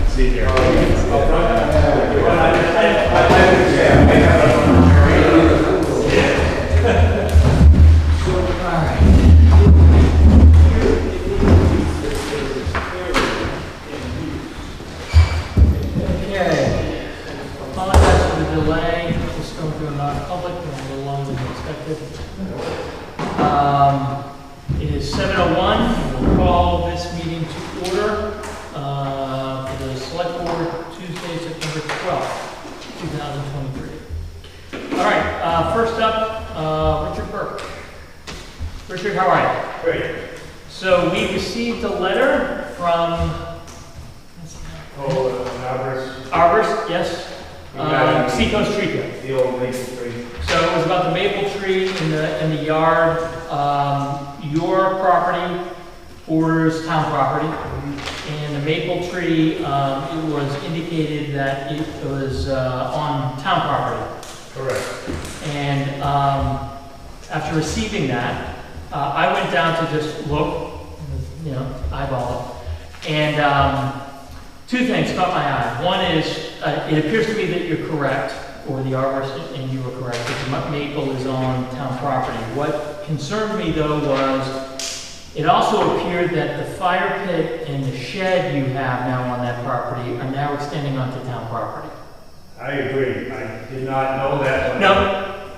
See here. Okay. Apologize for the delay. Just going through a non-public, and a little longer than expected. It is 7:01. We'll call this meeting to order for the Select Board Tuesday, September 12th, 2023. All right. First up, Richard Burke. Richard, how are you? Great. So we received a letter from Arborist, yes. Seacoast Tree Care. The old maple tree. So it was about the maple tree in the yard. Your property borders town property, and the maple tree, it was indicated that it was on town property. Correct. And after receiving that, I went down to just look, eyeball it, and two things caught my eye. One is, it appears to me that you're correct, or the arborist and you were correct, that the maple is on town property. What concerned me though was, it also appeared that the fire pit and the shed you have now on that property are now extending onto town property. I agree. I did not know that. No,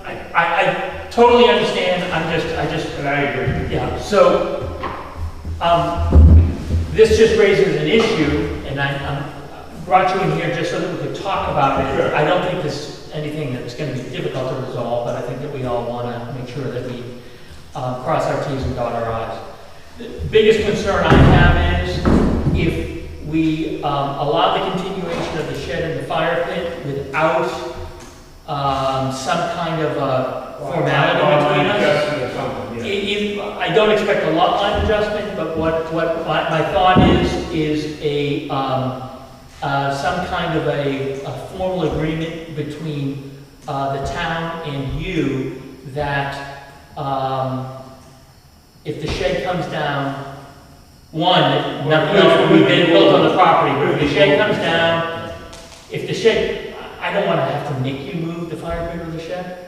I totally understand. But I agree. Yeah, so, this just raises an issue, and I brought you in here just so that we could talk about it. Sure. I don't think this is anything that's going to be difficult to resolve, but I think that we all want to make sure that we cross our T's and dot our I's. The biggest concern I have is if we allow the continuation of the shed and the fire pit without some kind of a formality between us. Adjustment or something, yeah. I don't expect a lot line adjustment, but what my thought is a some kind of a formal agreement between the town and you that if the shed comes down, one, nothing else will be built on the property, but if the shed comes down, if the shed, I don't want to have to make you move the fire pit or the shed.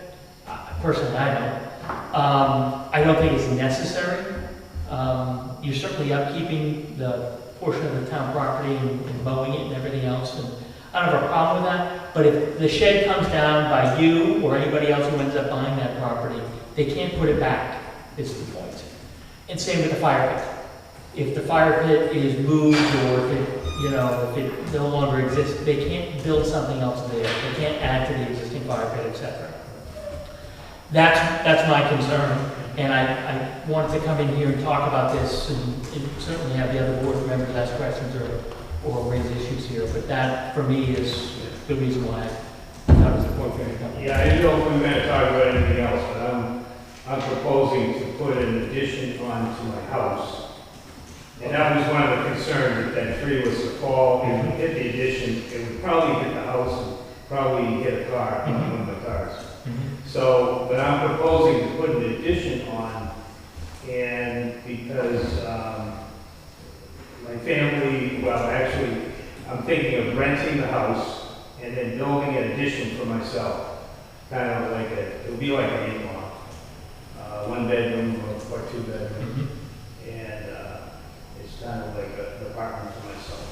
Personally, I don't. I don't think it's necessary. You're certainly upkeeping the portion of the town property and mowing it and everything else, and I don't have a problem with that. But if the shed comes down by you or anybody else who ends up buying that property, they can't put it back, is the point. And same with the fire pit. If the fire pit is moved or if it no longer exists, they can't build something else there. They can't add to the existing fire pit, etc. That's my concern, and I wanted to come in here and talk about this, and certainly have the other board members ask questions or raise issues here, but that, for me, is the reason why I thought it was important for you to come. Yeah, I didn't know if we were going to talk about anything else, but I'm proposing to put an addition onto my house. And that was one of the concerns, that tree was to fall and hit the addition. It would probably hit the house and probably hit a car, one of the cars. So, but I'm proposing to put an addition on, and because my family, well, actually, I'm thinking of renting the house and then building an addition for myself. Kind of like it would be like an in-law, one bedroom or two bedroom, and it's kind of like an apartment for myself.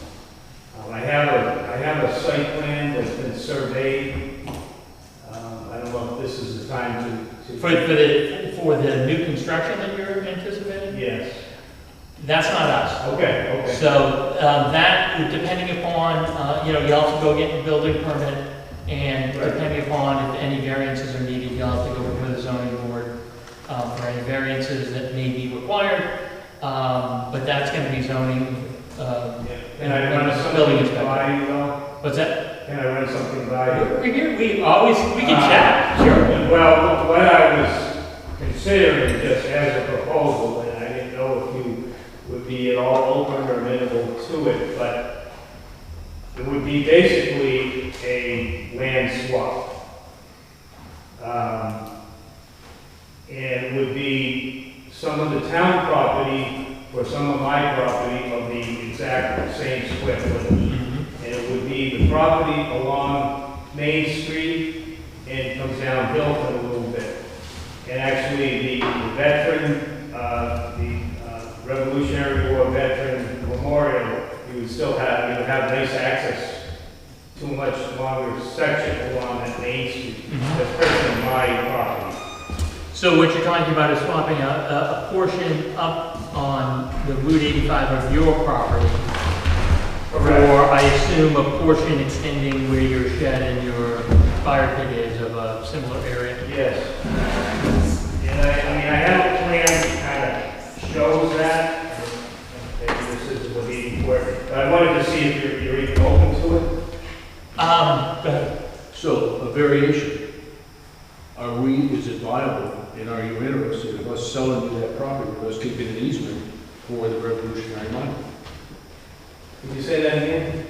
I have a site plan that's been surveyed. I don't know if this is the time to For the new construction that you're anticipating? Yes. That's not us. Okay. So that, depending upon, you also go get a building permit, and Right. depending upon if any variances are needed, you'll have to go before the zoning board for any variances that may be required. But that's going to be zoning. Can I run building something inspector. by you though? What's that? Can I run something by you? We're here. We can chat. Sure. Well, what I was considering just as a proposal, and I didn't know if you would be at all open or amenable to it, but it would be basically a land swap. And it would be some of the town property for some of my property of the exact same square footage. Mhm. And it would be the property along Main Street and comes down Hilton a little bit. And actually, the veteran, the Revolutionary War Veteran Memorial, you would still have, you would have nice access to a much longer section along that Main Street. Mhm. That's personally my property. So what you're talking about is swapping a portion up on the Route 85 of your property, or I assume a portion extending where your shed and your fire pit is of a similar area? Yes. And I mean, I have a plan that kind of shows that. Maybe this is the meeting for it. But I wanted to see if you're even open to it. Go ahead. So, a variation. Is it viable, and are you interested in us selling you that property, or us keeping an easement for the Revolutionary Monument? Can you say that again?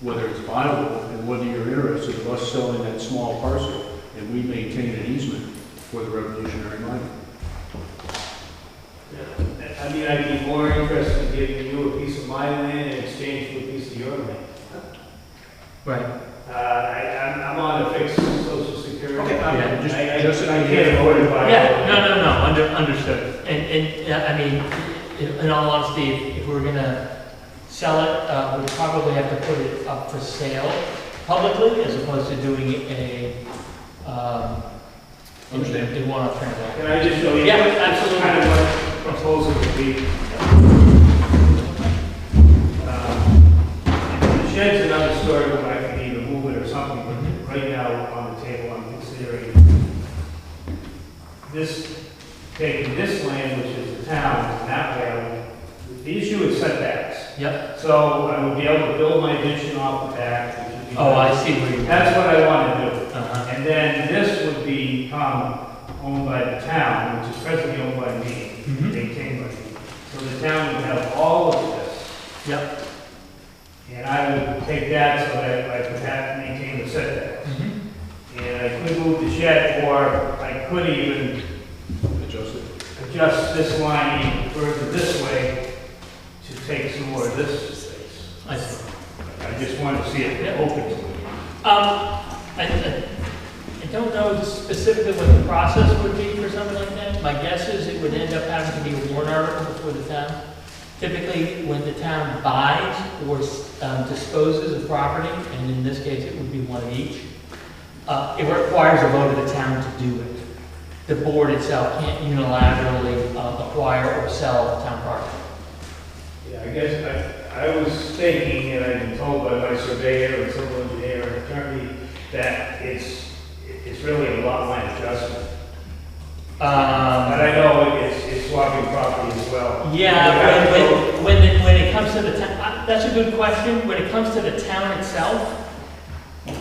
Whether it's viable, and whether you're interested in us selling that small parcel, and we maintain an easement for the Revolutionary Monument. I mean, I'd be more interested in giving you a piece of my land in exchange for a piece of your land. Right. I'm on a fixed social security. Okay, yeah, just an I idea. can't afford to buy. Yeah, no, understood. And, I mean, in all honesty, if we're gonna sell it, we'd probably have to put it up for sale publicly as opposed to doing a, Understand. in one-off transaction. Can I just show you? Yeah, absolutely. Kind of what the proposal would be. The shed's another story where I can either move it or something, but right now on the table, I'm considering this, taking this land, which is the town, and that way, the issue is setbacks. Yep. So I would be able to build my addition off the back, which would be. Oh, I see where you're. That's what I want to do. Uh-huh. And then this would become owned by the town, which is presently owned by me, Mhm. maintained by me. So the town would have all of this, Yep. and I would take that so that I could have, maintain the setbacks. Mhm. And I could move the shed, or I could even Adjust it. adjust this line even further this way to take some more of this space. I see. I just want to see it Yeah. open to me. I don't know specifically what the process would be for something like that. My guess is it would end up having to be a warrant article before the town. Typically, when the town buys or disposes of property, and in this case, it would be one of each, it requires a vote of the town to do it. The board itself can't unilaterally acquire or sell town property. Yeah, I guess I was thinking, and I've been told by my surveyor and civil engineer and attorney, that it's really a lot line adjustment. But I know it's swapping property as well. Yeah, when it comes to the town, that's a good question. When it comes to the town itself,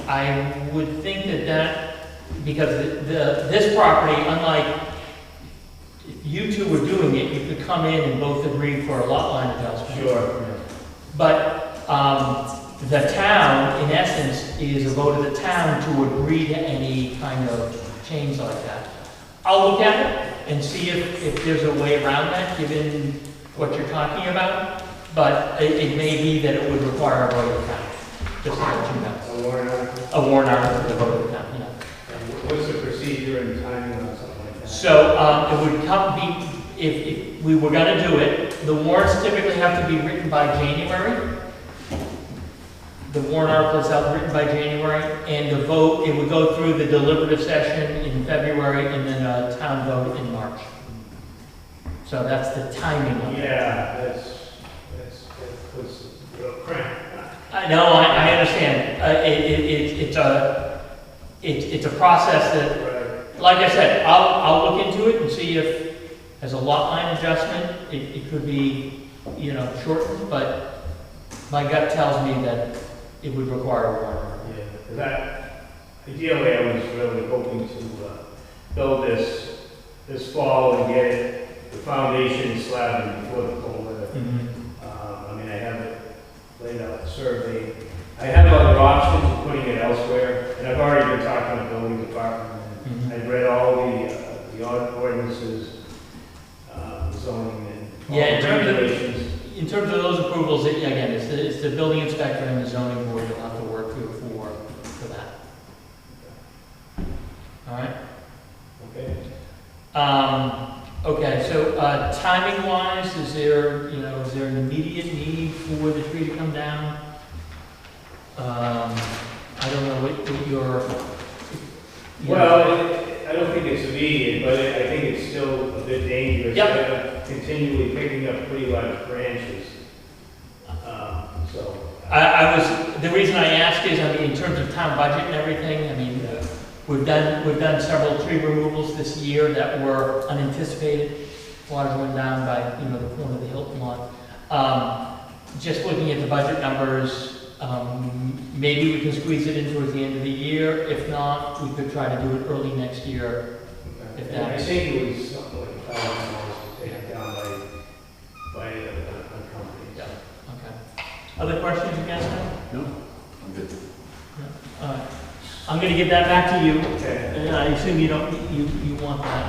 I would think that, because this property, unlike if you two were doing it, you could come in and both agree for a lot line adjustment. Sure. But the town, in essence, is a vote of the town to agree to any kind of change like that. I'll look at it and see if there's a way around that, given what you're talking about. But it may be that it would require a vote of the town, just to let you know. A warrant article? A warrant article for the vote of the town, yeah. And what's the procedure and timing on something like that? So it would if we were gonna do it, the warrants typically have to be written by January. The warrant article itself written by January, and the vote, it would go through the deliberative session in February, and then a town vote in March. So that's the timing of it. Yeah, that puts a real cramp. No, I understand. It's a process that, Right. like I said, I'll look into it and see if, as a lot line adjustment, it could be, shortened, but my gut tells me that it would require a warrant article. Yeah, because ideally, I was really hoping to build this fall and get the foundation slab before the cold weather. I mean, I have it laid out, surveyed. I have other options of putting it elsewhere, and I've already been talking to the building department. Mhm. I've read all the ordinances, zoning, and. Yeah, in terms of terms of those approvals, again, it's the building inspector and the zoning board you'll have to work through for that. All right? Okay. Okay, so, timing wise, is there an immediate need for the tree to come down? I don't know what your. Well, I don't think it's immediate, but I think it's still a bit dangerous. Yep. Continually picking up pretty large branches. So. The reason I ask is, in terms of town budget and everything, we've done several tree removals this year that were unanticipated. Large one down by, the corner of the Hilton lot. Just looking at the budget numbers, maybe we can squeeze it in towards the end of the year. If not, we could try to do it early next year. If And I that's, think it was something like $1,000 to take it down by a company. Yeah. Okay. Other questions you guys have? No? I'm good. All right. I'm gonna get that back to you. Okay. And I assume you want that.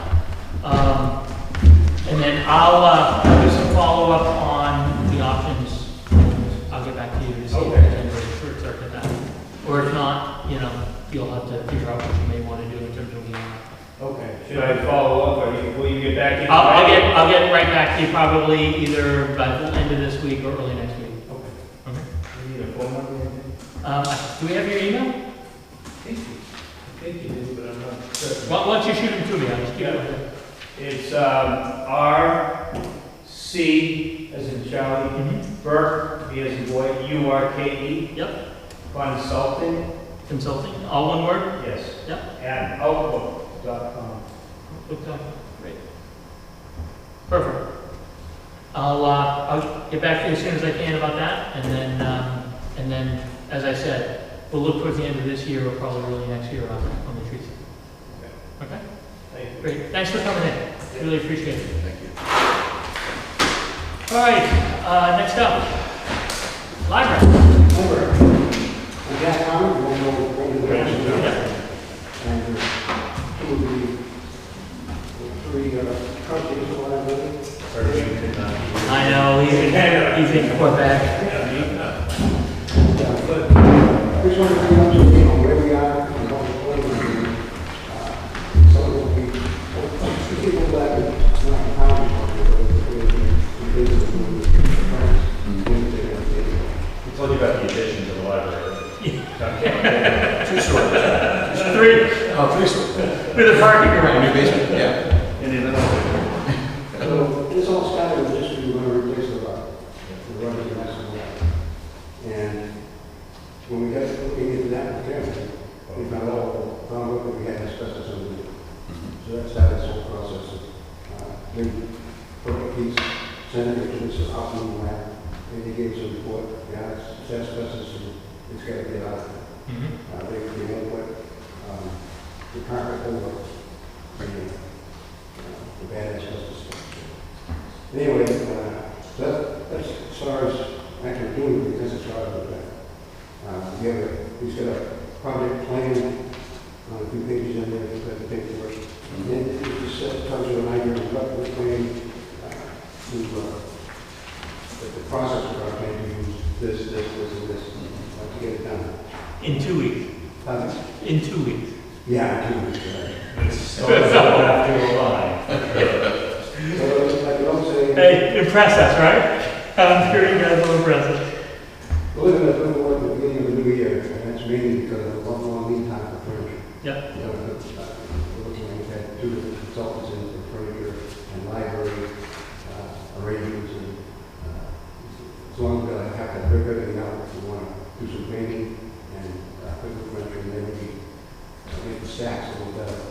And then I'll do some follow-up on the options. I'll get back to you to see if there's any way to short circuit that. Or if not, you'll have to figure out what you may want to do in terms of leaving. Okay. Should I follow up, or will you get back in? I'll get right back to you probably either by the end of this week or early next week. Okay. Okay. You need a phone number or anything? Do we have your email? I think you do, but I'm not certain. Why don't you shoot them to me? I'll just keep it. It's R.C. as in Charlie, Mm-hmm. Burke, B as in boy, U.R.K.E. Yep. Consulting, Consulting, all one word? yes. Yep. At outlook.com. Okay, great. Perfect. I'll get back to you as soon as I can about that, and then, as I said, we'll look towards the end of this year or probably early next year on the trees. Okay? Thank you. Great, thanks for coming in, really appreciate it. Thank you. All right, next up, library. We got time, we'll go to the rest of the and two of the three trustees will have it. I know, he's in Quebec. Just want to bring up to date on where we are and what we're planning. Some of it will be, people that are not counting, We told you about the addition to the library. Two stories. Three, Oh, three stories. with a parking New garage. basement, yeah. And then So this all started with just we were going to replace the rubber and that's all. And when we got looking into that again, we found out that we had asbestos in the So that started this whole process. We put a piece, sent it to this optimum lab, and they gave us a report, yeah, it's asbestos, and it's got to get out. They had what, the carpet over, the bad asbestos. Anyway, so that's as far as actually doing it, that's as far as with that. He's got a project plan, a few pages in there, he's got the paperwork. And it just tells you an idea of what we're planning the process of our plan to use this, and this, to get it done. In 2 weeks. In 2 weeks. Yeah, 2 weeks, right. So after a line. So, like you don't say, Hey, impress us, right? I'm sure you guys will impress us. we're looking at doing the work at the beginning of the new year, and that's mainly because of the long lead time for furniture. Yep. You know, we're looking at, we've had two different consultants in for furniture and library arrangements, and as long as we have to break everything out, we want to do some painting and put the furniture, and then maybe make the stacks a little better.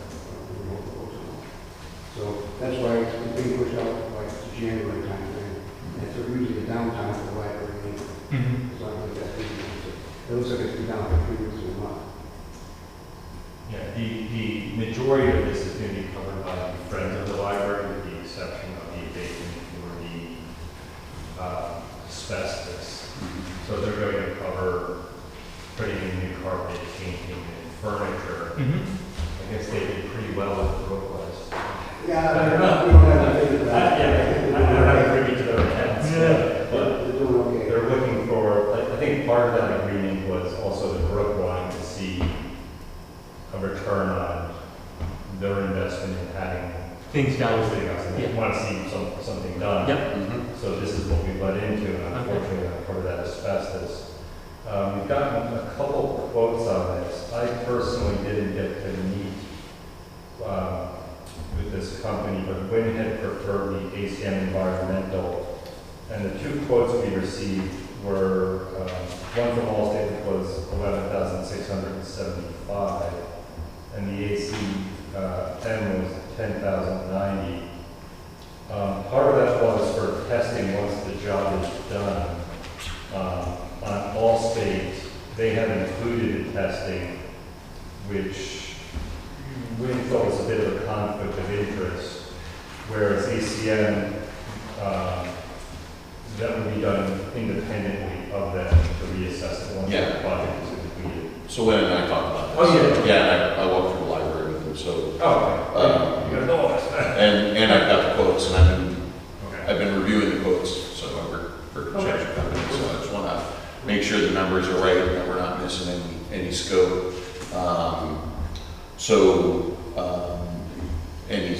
So that's why it's being pushed out like to January time frame. And it's usually a downtime for the library. As long as that's it looks like it's been down for 3 weeks or a month. Yeah, the majority of this is going to be covered by the Friends of the Library, with the exception of the abatement for the asbestos. So they're going to cover putting in new carpet, painting, and furniture. I guess they did pretty well with the Brooklist. Yeah, we don't have to think about that. I don't have to bring it to their accounts. But part of that agreement was also the borough wanting to see a return on their investment in having Things down. They want to see something done. Yep. Mhm. So this is what we led into, and unfortunately, I'm part of that asbestos. We've gotten a couple of quotes on this. I personally didn't get to meet with this company, but Wynn had preferred the ACM Environmental. And the two quotes we received were, one from Allstate was $11,675, and the ACM was $10,090. Part of that was for testing once the job is done. On Allstate, they have included the testing, which we thought was a bit of a conflict of interest, whereas ACM, that would be done independently of them to reassess it once Yeah. the project is completed. So Lynn and I talked about this. Oh, yeah. Yeah, and I walked through the library with them, so, Oh, you gotta know all this. and I've got the quotes, and Okay. I've been reviewing the quotes, so I work for construction company, so I just wanna make sure the numbers are right, and that we're not missing any scope.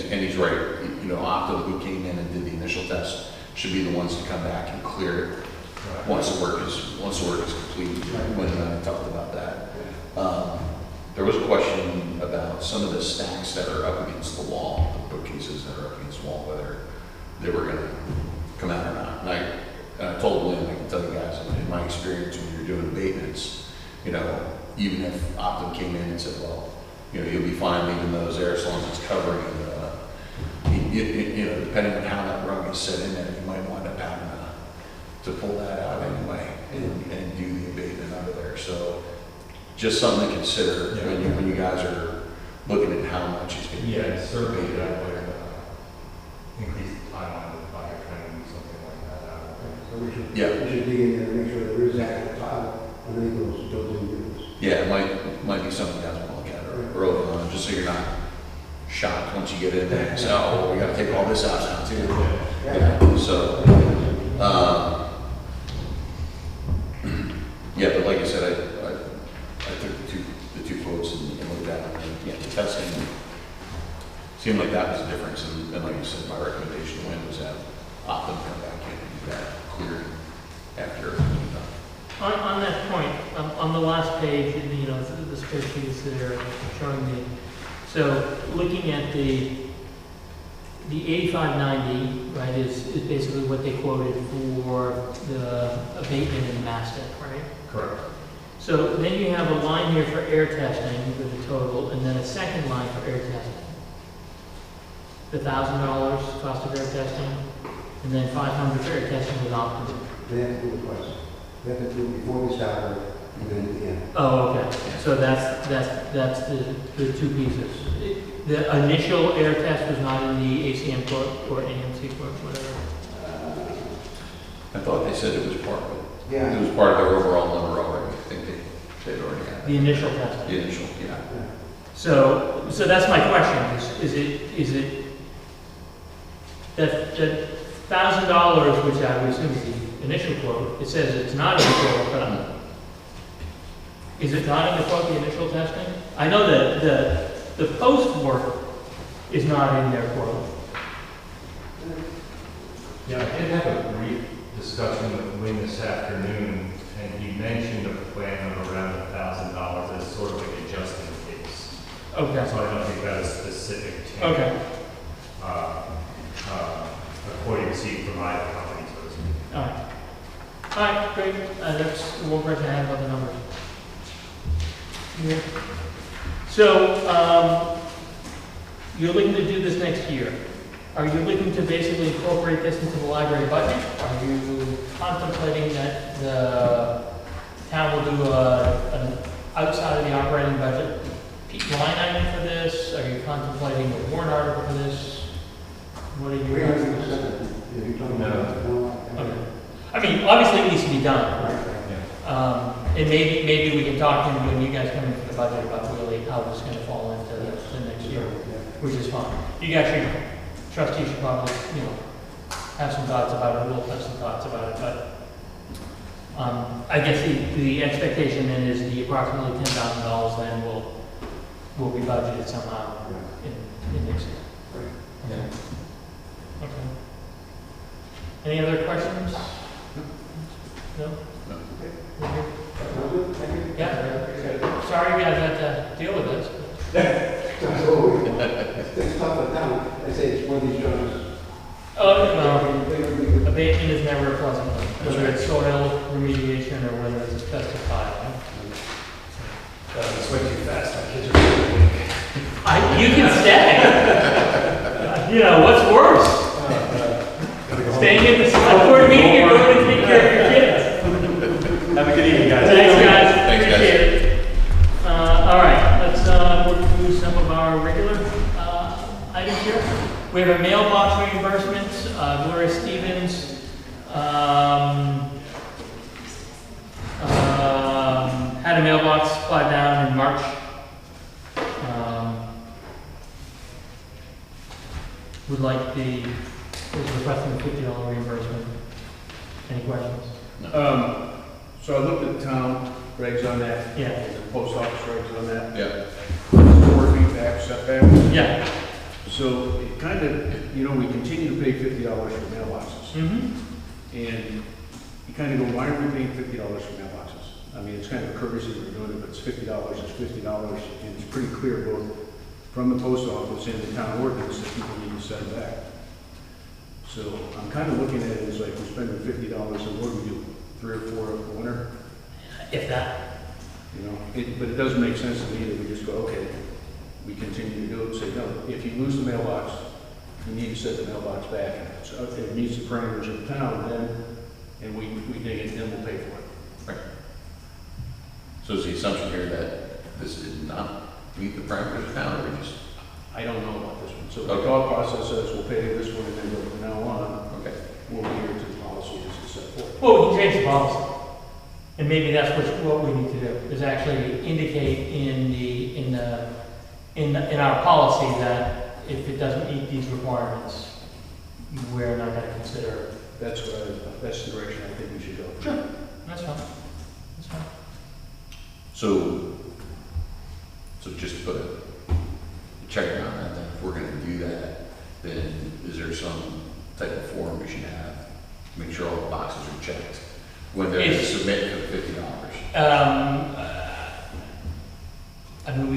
And he's right, you know, Optum, who came in and did the initial test, should be the ones to come back and clear it once the work is complete. When I talked about that. There was a question about some of the stacks that are up against the wall, the bookcases that are up against the wall, whether they were gonna come out or not. And I told Lynn, I can tell you guys, in my experience, when you're doing abatements, you know, even if Optum came in and said, well, you know, you'll be fine leaving those there as long as it's covering, you know, depending on how that rung is set in there, you might wind up having to pull that out anyway and do the abatement under there. So just something to consider when you guys are looking at how much is going to be. Yeah, certainly that would increase the timeline of the project, trying to do something like that out. So we should Yeah. dig in there and make sure there is actual tile underneath those units. Yeah, it might be something you guys want to look at early on, just so you're not shocked once you get in there and say, oh, well, we got to take all this out now too. Yeah, so, yeah, but like I said, I took the two quotes and looked at them, and yeah, the testing seemed like that was the difference, and like you said, my recommendation when was that Optum come back in and do that clearing after everything was done. On that point, on the last page, you know, the spreadsheets that are showing me, so looking at the 8590, right, is basically what they quoted for the abatement in Mastic, right? Correct. So then you have a line here for air testing with the total, and then a second line for air testing. The $1,000 cost of air testing, and then $500 for air testing with Optum. They have to do it twice. They have to do it before we start and then at the end. Oh, okay. So that's the two pieces. The initial air test was not in the ACM quote or AMC quote, whatever. I thought they said it was part of it. Yeah. It was part of their overall number already. I think they'd already had The initial testing. the initial, yeah. So that's my question. Is it that $1,000, which I would assume is the initial quote, it says it's not in the quote, but is it not in the quote, the initial testing? I know that the post work is not in their quote. Yeah, I did have a brief discussion with Wayne this afternoon, and he mentioned a plan of around $1,000 as sort of like a just in case. Okay. So I don't think that is specific to. Okay. A quote you received from either company, so to speak. All right. All right, great. That's one question I have about the numbers. Yeah. So, you're looking to do this next year. Are you looking to basically incorporate this into the library budget? Are you contemplating that the town will do an outside of the operating budget line item for this? Are you contemplating a warrant article for this? What are you? 300%. If you're talking about. Okay. I mean, obviously it needs to be done. Right. And maybe we can talk to when you guys come in for the budget about really how this is going to fall into the next year, which is fine. You guys should, trustees should probably, have some thoughts about it, we'll have some thoughts about it, but, I guess the expectation then is the approximately $10,000 then will be budgeted somehow in next year. Right. Okay. Okay. Any other questions? No? No. We're good? Sounds good, thank you. Yeah. Sorry you guys had to deal with this. Absolutely. It's tough at town. I say it's one of these jobs. Oh, well, abatement is never a pleasant one, whether it's soil remediation or whether it's asbestos pile. It's way too fast, my kids are really weak. You can stay. You know, what's worse? Staying in the select board meeting or going to take care of your kids? Have a good evening, guys. Thanks, guys. Thanks, guys. Appreciate it. All right, let's work through some of our regular items here. We have a mailbox reimbursement. Gloria Stevens had a mailbox supplied down in March. Would like is requesting a $50 reimbursement. Any questions? So I looked at the town regs on that. Yeah. The post office regs on that. Yeah. 4 feet back setback. Yeah. So it kind of, we continue to pay $50 for mailboxes. Mm-hmm. And you kind of go, why are we paying $50 for mailboxes? I mean, it's kind of a courtesy that we're doing it, but it's $50, it's $50, and it's pretty clear both from the post office and the town ordinance that people need to send back. So I'm kind of looking at it as like we're spending $50, and what do we do? 3 or 4 a winter? If that. But it doesn't make sense to me that we just go, okay, we continue to do it, say, no, if you lose the mailbox, you need to set the mailbox back. So if it meets the parameters of the town, then, and we dig it, then we'll pay for it. Right. So is the assumption here that this did not meet the parameters of town, or we just, I don't know about this one. So the Okay. thought process says we'll pay this one, and then go from now on, okay. we'll adhere to the policy as set forth. Well, we can change the policy. And maybe that's what we need to do, is actually indicate in our policy that if it doesn't meet these requirements, we're not gonna consider. That's the direction I think we should go. Sure. That's fine. That's fine. So just to put a check around that, then if we're gonna do that, then is there some type of form we should have to make sure all the boxes are checked when they're It's- submitted for $50? I mean,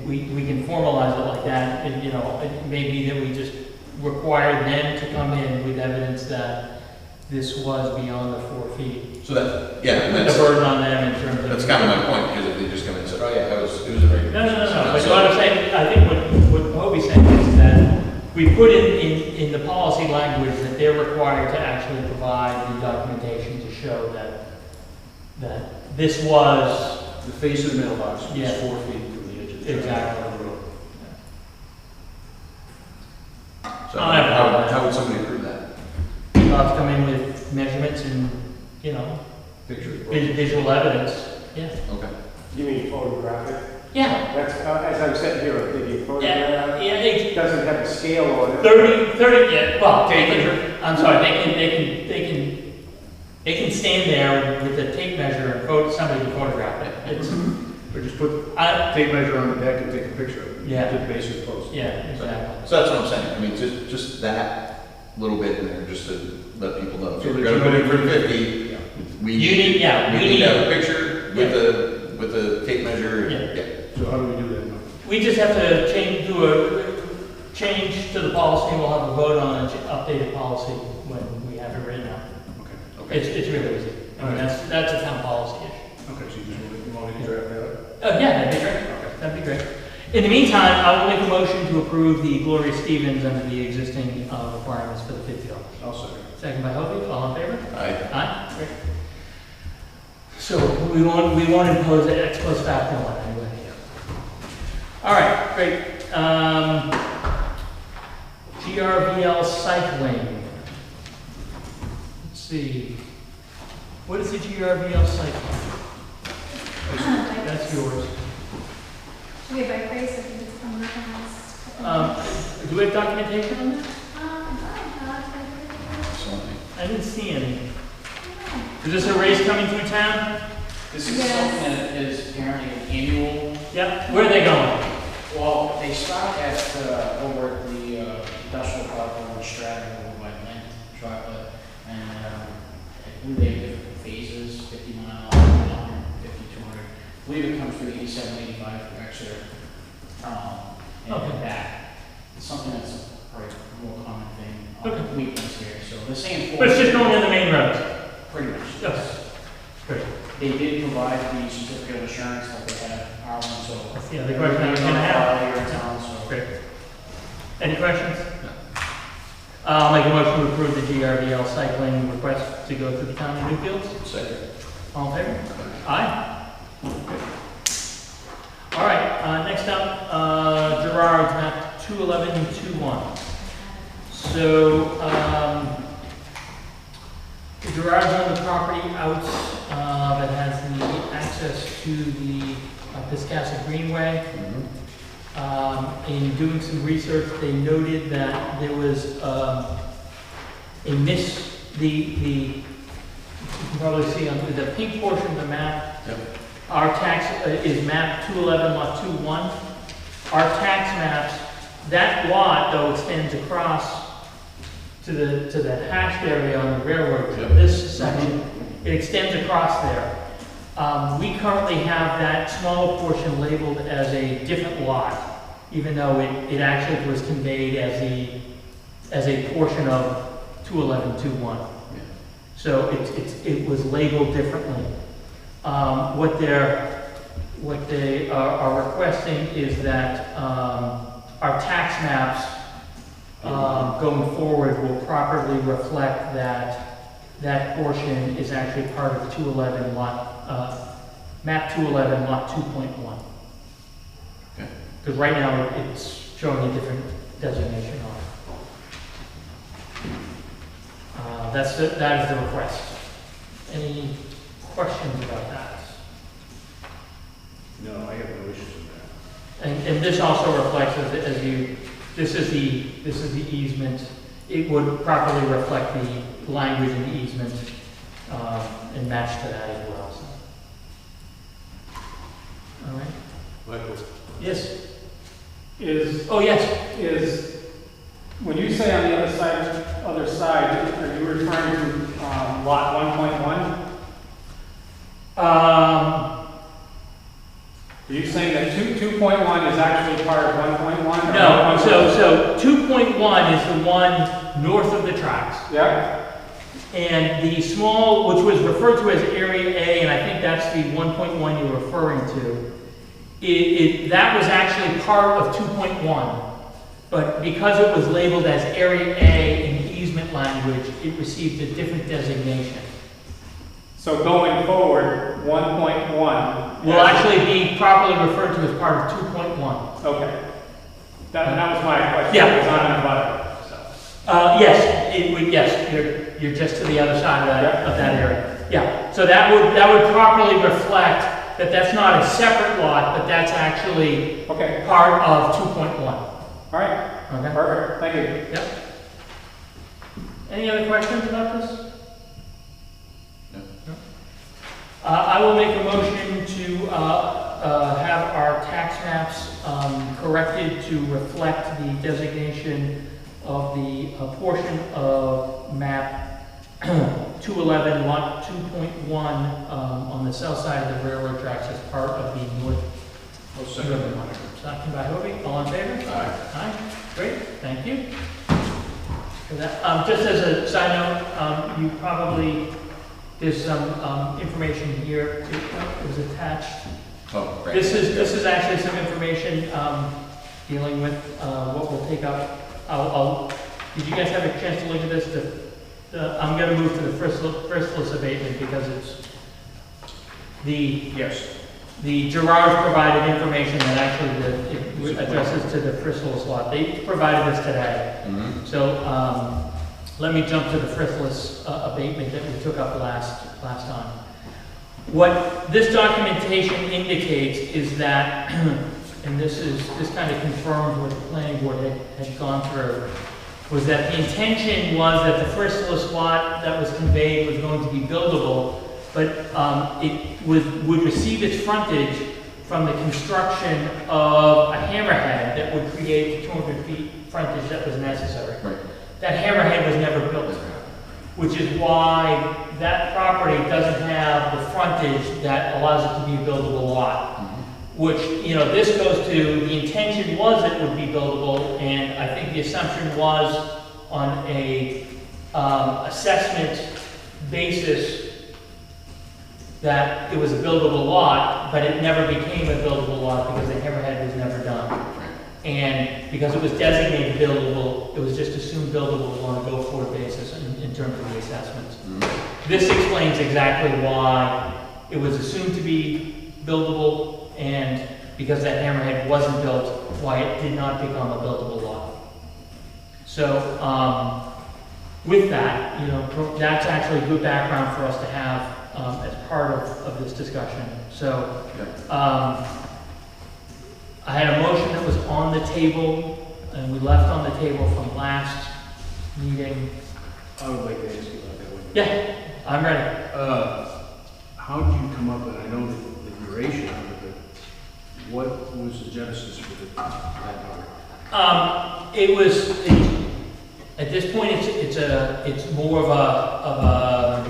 we can formalize it like that, and, it may be that we just require them to come in with evidence that this was beyond the 4 feet. So that, yeah, Put the burden on them in terms of. that's kind of my point, because if they just come in and say, oh yeah, it was a very. No. But what I'm saying, I think what Hobie's saying is that we put in the policy language that they're required to actually provide the documentation to show that this was. The face of the mailbox Yeah. is 4 feet from the edge of the Exactly. of the road. So I have a problem. how would somebody approve that? You'll have to come in with measurements and, Picture of the road. visual evidence. Yeah. Okay. You mean photographic? Yeah. That's, as I'm sitting here, I'm thinking Yeah, photograph. it, Doesn't have a scale on it. 30, yeah, well, I'm sorry, they can stand there with a tape measure and somebody can photograph it. It's, Or just put I, tape measure on the deck and take a picture of it. Yeah. To the base of the post. yeah, exactly. So that's what I'm saying, I mean, just that little bit in there, just to let people know. If So you're that gonna you put in know- for 50, Yeah. we You need- yeah, we we need to need- have a picture with the tape measure. Yeah. So how do we do that now? We just have to change to the policy, we'll have a vote on an updated policy when we have it written out. Okay. Okay. It's really easy. I mean, that's a town policy issue. Okay, so you want me to draft that up? Oh, yeah, that'd be great. That'd be great. In the meantime, I will make a motion to approve the Gloria Stevens under the existing requirements for the $50. I'll second. Second by Hobie, all in favor? Aye. Aye? Great. So we won't impose an ex post facto on anybody. All right, great. GRVL cycling. Let's see. What is the GRVL cycling? That's yours. We have bike race, I think it's coming up in the next. Do we have documentation on that? I thought I had, Something. I didn't see any. Is this a race coming through town? This is Yes. something that is apparently an annual, Yep. Where are they going? well, they start at, over at the industrial park over in Stratton, over by Lent, Chocolate, and I believe they have different phases, 50 mile, 100, 50, 200. I believe it comes through 87, 85 through Exeter, and Okay. back. It's something that's probably a more common thing Okay. on weekends here, so the same. But it's just going on the main roads. Pretty much. Yes. Great. They did provide the certificate of insurance that they had, our one, so. That's the other question I was gonna have. Here in town, so. Great. Any questions? I'll make a motion to approve the GRDL cycling request to go through the town of Newfields. Second. All in favor? Aye. All right, next up, Gerard's map 21121. So, Gerard's on the property out, that has the access to the Piscasset Greenway. In doing some research, they noted that there was a you can probably see on the pink portion of the map. Yep. Our tax is map 211 lot 21. Our tax maps, that lot though extends across to the hashed area on the railroad, Yep. this section. It extends across there. We currently have that smaller portion labeled as a different lot, even though it actually was conveyed as a portion of 21121. Yeah. So it was labeled differently. What they are requesting is that our tax maps going forward will properly reflect that portion is actually part of 211 lot, map 211 lot 2.1. Okay. Because right now it's showing a different designation on it. That is the request. Any questions about that? No, I have no issues with that. And this also reflects this is the easement. It would properly reflect the language in the easement and match to that as well. So. All right. Michael? Yes. Oh, Yes. When you say on the other side, are you referring to lot 1.1? Are you saying that 2.1 is actually part of 1.1? No. So 2.1 is the one north of the tracks. Yeah. And the small, which was referred to as Area A, and I think that's the 1.1 you're referring to, that was actually part of 2.1. But because it was labeled as Area A in the easement language, it received a different designation. So going forward, 1.1 Will actually be properly referred to as part of 2.1. Okay. That was my question. Yeah. It's not in the butter. Yes, you're just to the other side of that area. Yeah, so that would properly reflect that that's not a separate lot, but that's actually Okay. part of 2.1. All right. Okay? Perfect. Thank you. Yep. Any other questions about this? No. I will make a motion to have our tax maps corrected to reflect the designation of the portion of map 211 lot 2.1 on the south side of the railroad tracks as part of the north. Second by Hobie, all in favor? Aye. Aye, great, thank you. For that. Just as a side note, you probably, there's some information here, it was attached. Oh, right. This is actually some information dealing with what we'll take up. Did you guys have a chance to look at this? I'm going to move to the fristless abatement because it's the Gerard's provided information that actually it addresses to the fristless lot. They provided this today. Mm-hmm. So let me jump to the fristless abatement that we took up last time. What this documentation indicates is that, and this kind of confirms what the planning board had gone through, was that the intention was that the Chrysalis lot that was conveyed was going to be buildable, but it would receive its frontage from the construction of a hammerhead that would create the 200 feet frontage that was necessary. Right. That hammerhead was never built, which is why that property doesn't have the frontage that allows it to be a buildable lot. Which, you know, this goes to, the intention was it would be buildable, and I think the assumption was on a assessment basis that it was a buildable lot, but it never became a buildable lot because the hammerhead was never done. And because it was designated buildable, it was just assumed buildable on a go-forward basis in terms of the assessments. This explains exactly why it was assumed to be buildable, and because that hammerhead wasn't built, why it did not become a buildable lot. So, with that, you know, that's actually good background for us to have as part of this discussion. So, I had a motion that was on the table, and we left on the table from last meeting. I would like to ask you about that one. Yeah, I'm ready. How did you come up, and I know the duration of it, but what was the genesis for that number? It was, at this point, it's more of a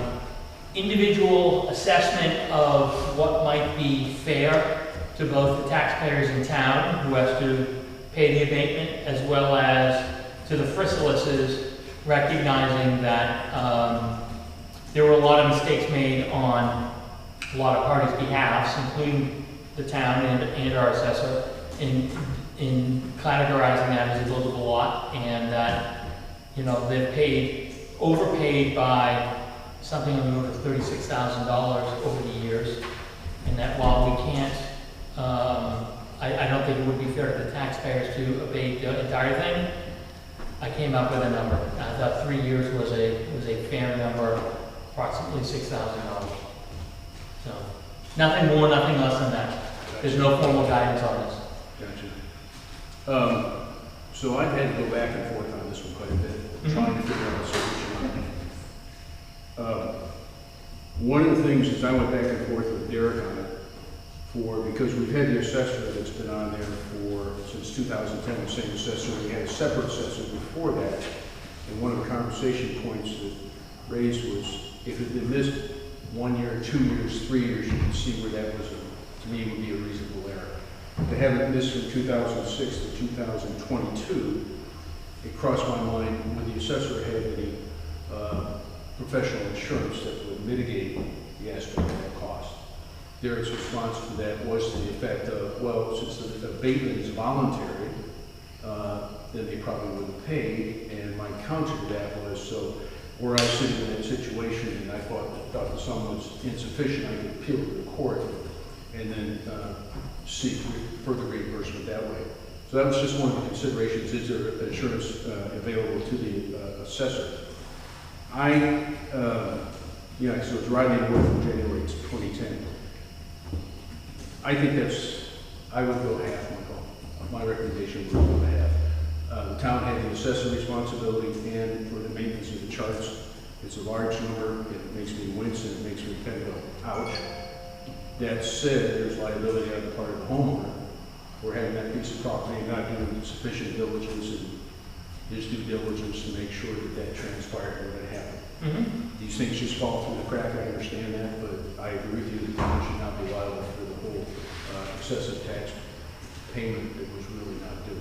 individual assessment of what might be fair to both the taxpayers in town, who has to pay the abatement, as well as to the Chrysalises, recognizing that there were a lot of mistakes made on a lot of parties' behalfs, including the town and our assessor, in categorizing that as a buildable lot, and that, you know, they've overpaid by something on the order of $36,000 over the years, and that while we can't, I don't think it would be fair to the taxpayers to abate the entire thing. I came up with a number. I thought 3 years was a fair number, approximately $6,000. So, nothing more, nothing less than that. There's no formal guidance on this. Gotcha. So I've had to go back and forth on this one quite a bit, trying to figure out a solution on it. One of the things is I went back and forth with Derek on it because we've had the assessor that's been on there since 2010, the same assessor. We had a separate assessor before that, and one of the conversation points that raised was if it had missed 1 year, 2 years, 3 years, you can see where that was, to me, would be a reasonable error. To have it missed from 2006 to 2022, it crossed my mind, would the assessor have any professional insurance that would mitigate the aspect of that cost? Derek's response to that was to the effect of, well, since the abatement is voluntary, then they probably wouldn't pay. And my counter to that was, so were I sitting in that situation and I thought the sum was insufficient, I could appeal to the court and then seek further reimbursement that way. So that was just one of the considerations. Is there insurance available to the assessor? So it's riding in from January 2010. I think I would go half, Michael. My recommendation would go half. The town had the assessor responsibility and for the maintenance of the charts. It's a large number. It makes me wince and it makes me kind of go, ouch. That said, there's liability on the part of the homeowner for having that piece of property and not doing sufficient diligence and his due diligence to make sure that transpired when it happened. Mm-hmm. These things just fall through the crack, I understand that, but I agree with you that the town should not be liable for the whole excessive tax payment that was really not due.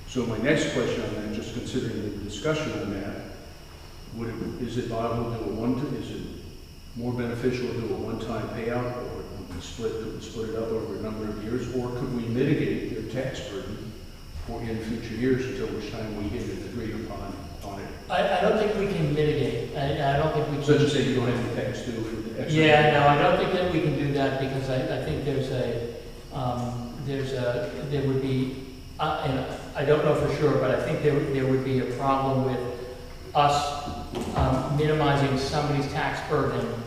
So my next question on that, just considering the discussion on that, is it viable to do is it more beneficial to do a one-time payout, or could we split it up over a number of years, or could we mitigate their tax burden in future years until which time we hit an agreed upon on it? I don't think we can mitigate. I don't think we can. So just say you don't have the tax due for the extra. Yeah, no, I don't think that we can do that because I think there would be, and I don't know for sure, but I think there would be a problem with us minimizing somebody's tax burden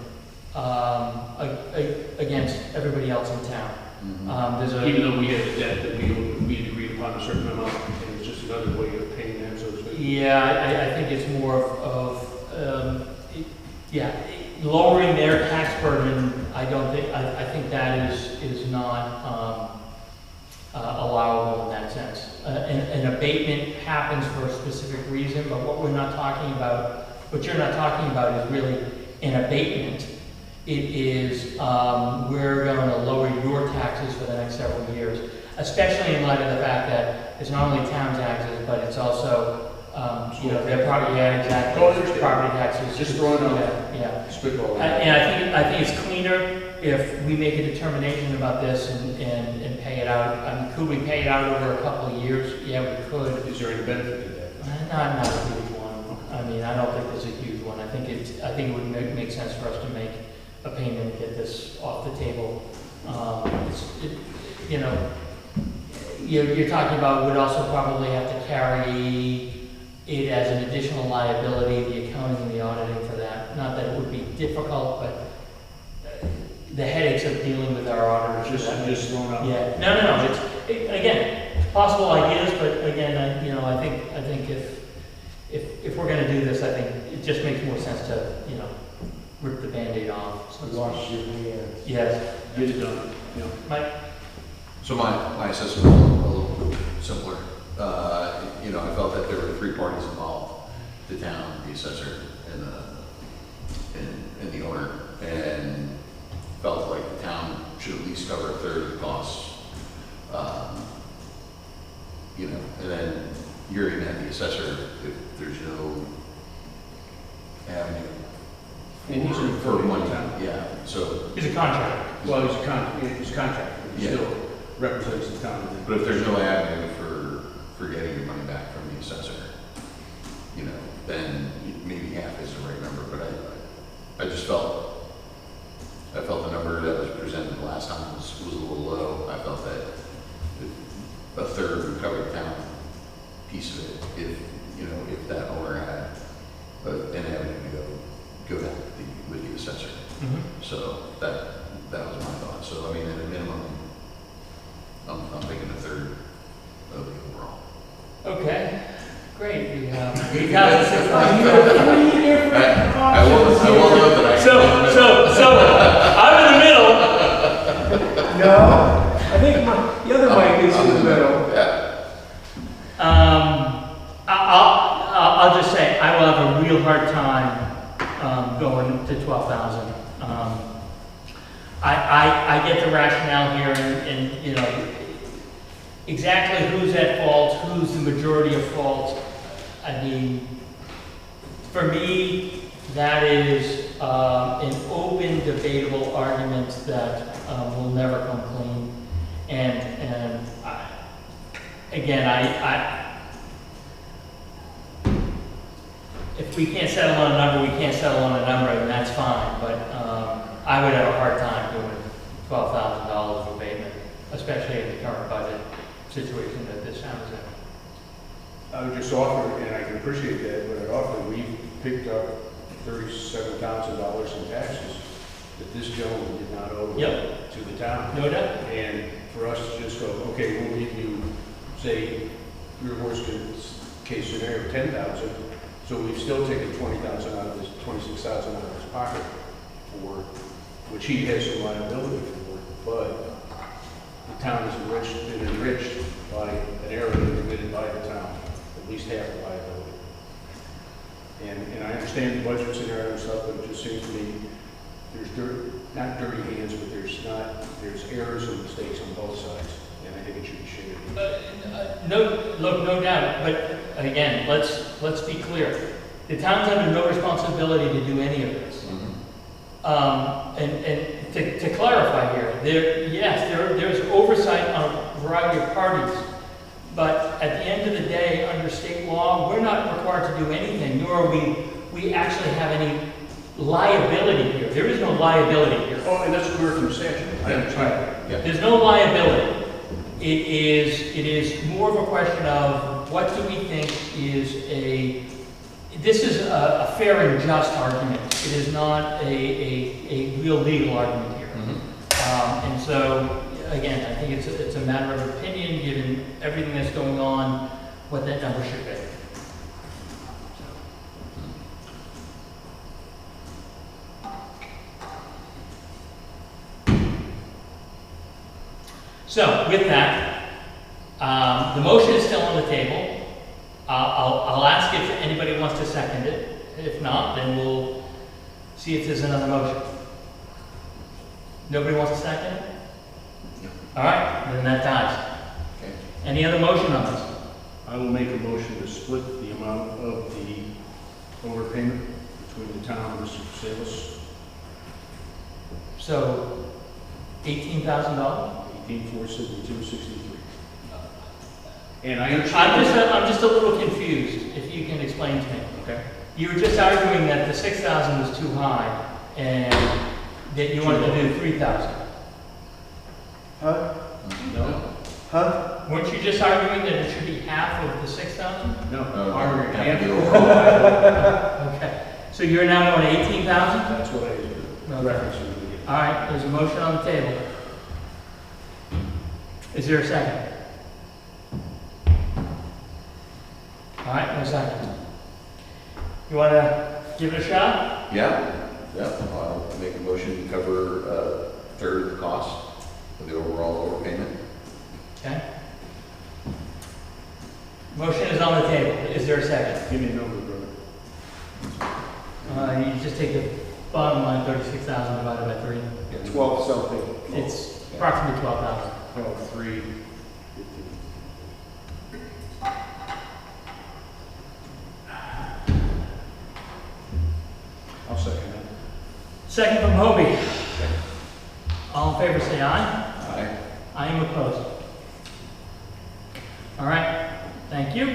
against everybody else in town. Even though we had a debt that we agreed upon a certain amount, and it's just another way of paying them, so to speak. Yeah, I think it's more yeah, lowering their tax burden, I don't think, I think that is not allowable in that sense. An abatement happens for a specific reason, but what we're not talking about, what you're not talking about is really an abatement. It is, we're going to lower your taxes for the next several years, especially in light of the fact that it's not only town taxes, but it's also, you know, their property, yeah, exactly, Oh, I understand. property taxes. Just throwing out Yeah. spitball. And I think it's cleaner if we make a determination about this and pay it out. I mean, could we pay it out over a couple of years? Yeah, we could. Is there any benefit to that? Not a huge one. I mean, I don't think there's a huge one. I think it would make sense for us to make a payment and get this off the table. You know, you're talking about, would also probably have to carry it as an additional liability, the accounting and the auditing for that. Not that it would be difficult, but the headaches of dealing with our auditors. Just throwing out. Yeah, no, again, possible ideas, but again, I think if we're gonna do this, I think it just makes more sense to, you know, rip the Band-Aid off. Wash your hands. Yes. Get it done, you know. Mike? So my assessment was a little simpler. You know, I felt that there were three parties involved: the town, the assessor, and the owner, and felt like the town should at least cover a third of the costs. You know, and then you're in at the assessor if there's no avenue And he's in for money. town. Yeah, so, He's a contractor. Well, he's a contractor, but he Yeah. still represents the town. but if there's no avenue for getting your money back from the assessor, you know, then maybe half is the right number, but I just felt the number that was presented last time was a little low. I felt that a third would cover the town piece of it if that owner had an avenue to go down with the assessor. Mhm. So that was my thought. So I mean, at a minimum, I'm thinking a third of the overall. Okay, great. We have $3,600. I will note that I. So, I'm in the middle. No, I think the other mic is in the middle. Yeah. I'll just say, I will have a real hard time going to 12,000. I get the rationale here, and you know, exactly who's at fault, who's the majority of fault. I mean, for me, that is an open, debatable argument that will never come clean. And again, if we can't settle on a number, we can't settle on a number, and that's fine. But I would have a hard time doing $12,000 abatement, especially in the current budget situation that this town is in. I would just offer, and I can appreciate that, but I'd offer, we've picked up $37,000 in taxes that this gentleman did not owe Yep. to the town. No doubt. And for us to just go, okay, we'll give you, say, your worst case scenario, 10,000, so we've still taken 20,000 out of his, 26,000 out of his pocket for, which he has some liability for, but the town has been enriched by an error committed by the town, at least half the liability. And I understand the budget's in there and stuff, but it just seems to me there's not dirty hands, but there's errors and mistakes on both sides, and I think it should be shared. No doubt. But again, let's be clear. The town's under no responsibility to do any of this. And to clarify here, there's oversight on a variety of parties, but at the end of the day, under state law, we're not required to do anything, nor are we actually have any liability here. There is no liability here. Oh, and that's clear from the statute. I understand. Yeah. There's no liability. It is more of a question of what do we think is this is a fair and just argument. It is not a real legal argument here. And so, again, I think it's a matter of opinion, given everything that's going on what that number should be. So with that, the motion is still on the table. I'll ask if anybody wants to second it. If not, then we'll see if there's another motion. Nobody wants to second it? No. All right, then that dies. Okay. Any other motion on this? I will make a motion to split the amount of the overpayment between the town and Mr. Salis, So, $18,000? 18,472.63. And I understand. I'm just a little confused, if you can explain to me. Okay. You were just arguing that the 6,000 was too high, and that you wanted to do 3,000. Huh? No, Huh? Weren't you just arguing that it should be half of the 6,000? no. Half Half the the overall. Okay, so you're now going to 18,000? That's what I Okay. referenced. All right, there's a motion on the table. Is there a second? All right, no second. You want to give it a shot? Yeah, I'll make a motion to cover a third of the cost of the overall overpayment. Okay. Motion is on the table. Is there a second? Give me a number, brother. You just take the bottom line, 36,000 divided by 3. 12 something. It's approximately 12,000. 12,350. I'll second that. Second from Hobie. All in favor, say aye. Aye. I am opposed. All right, thank you.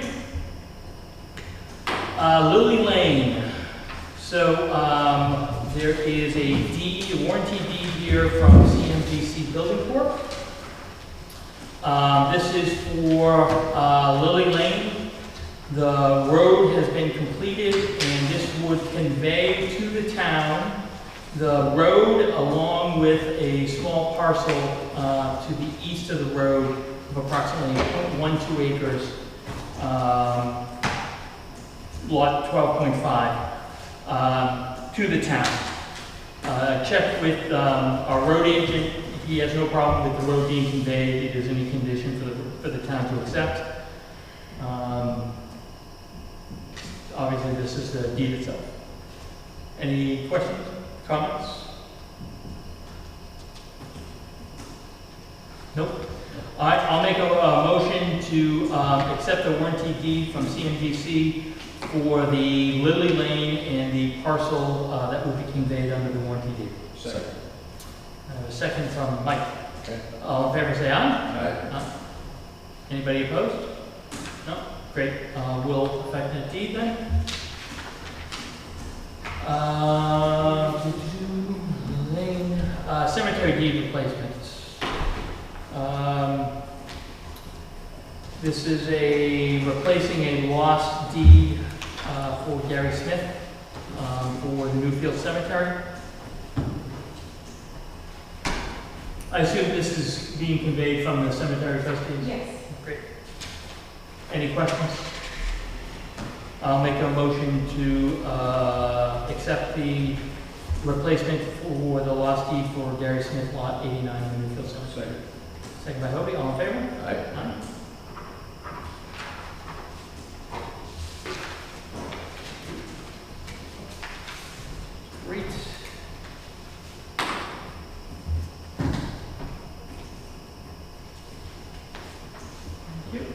Lily Lane. So there is a warranty deed here from CMGC Building Corp. This is for Lily Lane. The road has been completed, and this would convey to the town the road along with a small parcel to the east of the road of approximately 0.12 acres, lot 12.5, to the town. Checked with our road agent. He has no problem with the road being conveyed. If there's any condition for the town to accept. Obviously, this is the deed itself. Any questions, comments? Nope. All right, I'll make a motion to accept the warranty deed from CMGC for the Lily Lane and the parcel that will be conveyed under the warranty deed. Second. A second from Mike. Okay. All in favor, say aye. Aye. Aye. Anybody opposed? No? Great. We'll affect that deed then. Lane, cemetery deed replacements. This is replacing a lost deed for Gary Smith for the Newfield Cemetery. I assume this is being conveyed from the cemetery trustees? Yes. Great. Any questions? I'll make a motion to accept the replacement for the lost deed for Gary Smith, lot 89 in Newfield Cemetery. Second by Hobie, all in favor? Aye. Aye. Great. Thank you.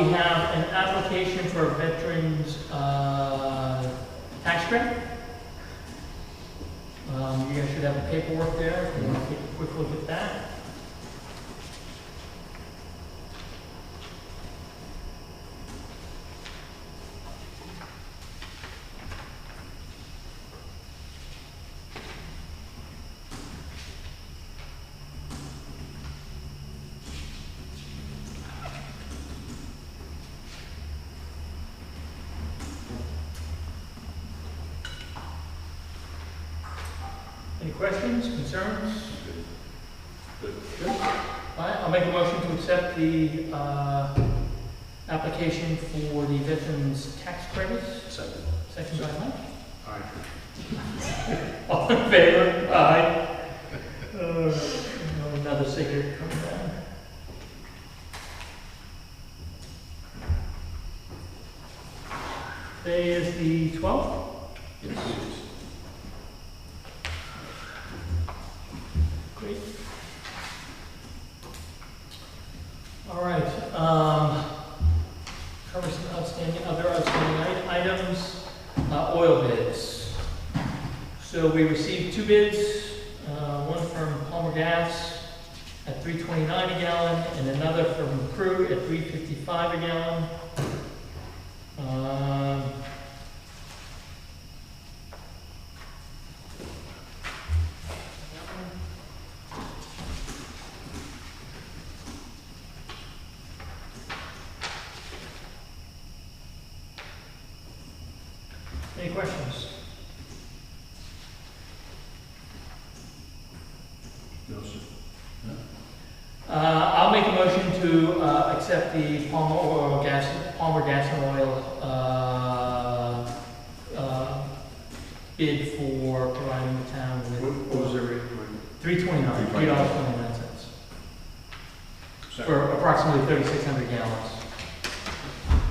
We have an application for a veterans tax credit. You guys should have the paperwork there, if you want to take a quick look at that. Any questions, concerns? Good. Good. right, I'll make a motion to accept the, application for the veterans tax credits. Second. Second by Mike. All right. All in favor? Aye. Another signature coming down. Today is the 12th? Yes. Great. All right, cover some other outstanding items, oil bids. So we received 2 bids, one from Palmer Gas at $3.29 a gallon, and another from Crew at $3.55 a gallon. Any questions? No, sir. I'll make a motion to accept the Palmer Gas and Oil bid for providing the town What was with the rate? $3.29. Second. For approximately 3,600 gallons.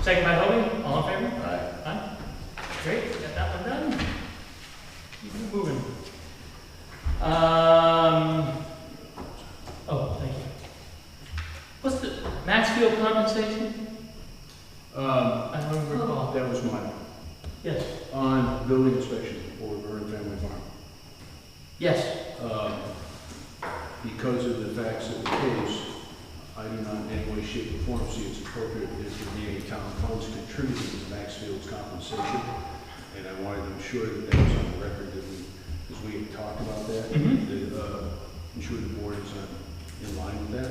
Second by Hobie, all in favor? All right. Aye. Great, got that one done. Keep it moving. Oh, thank you. What's the Maxfield compensation? I don't recall. That was mine. Yes, On building inspection for Vernon Family Farm. yes. Because of the facts of the case, I do not in any way, shape, or form see it's appropriate if there be any town funds contributing to Maxfield's compensation. And I wanted to ensure that that was on the record, that we, because we had talked about that, Mhm. that, ensure the board is in line with that.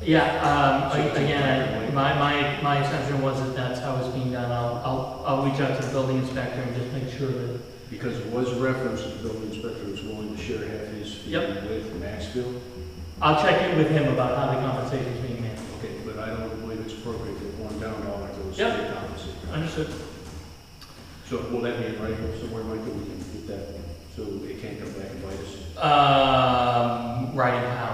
Again, my assumption was that that's how it's being done. I'll reach out to the building inspector and just make sure that, Because it was referenced that the building inspector was willing to share half his fee Yep. with Maxfield. I'll check in with him about how the compensation is being made. Okay, but I don't believe it's appropriate that one down dollar goes to Yep. the compensation. Understood. So will that be in writing somewhere, Mike, that we can get that, so it can't come back and bite us? Writing how?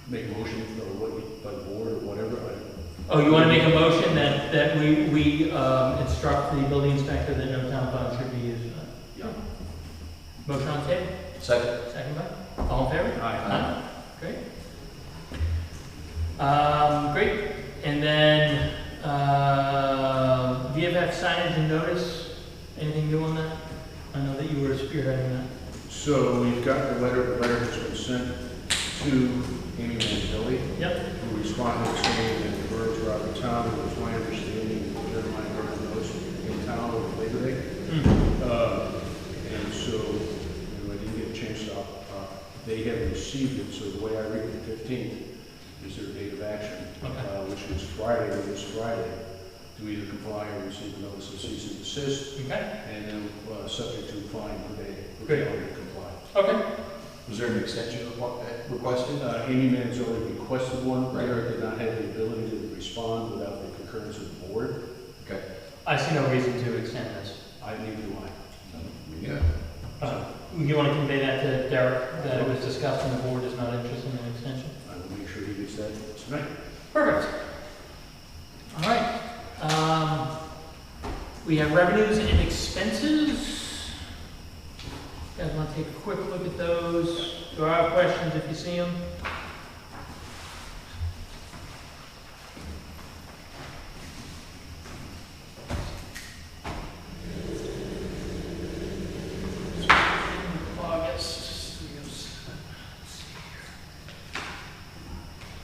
Make a motion or what, by the board or whatever, Oh, you want to make a motion that we instruct the building inspector that no town funds should be used? Yeah. Motion on the table? Second. Second by? All in favor? Aye. Great. Great. And then, VFF signage and notice, anything new on that? I know that you were spearheading that. So we've got the letter has been sent to Amy Manzelli, Yep. who responded saying that the birds were out of town, it was my understanding that Jeremiah Burton was in town over Labor Day. And so, I didn't get a chance to, they haven't received it, so the way I read it, the 15th is their date of action, which was Friday, or this Friday, to either comply or receive a notice of cease and desist, Okay. and then, subject to a fine, they Great. failure to comply. Okay. Was there an extension requested? Amy Manzoli requested one, Right. Eric did not have the ability to respond without the concurrence of the board. Okay. I see no reason to extend this. I need to lie. Yeah. You want to convey that to Derek, that it was discussed and the board is not interested in an extension? I will make sure he gets that tonight. Perfect. All right. We have revenues and expenses. You guys want to take a quick look at those? There are questions if you see them. August.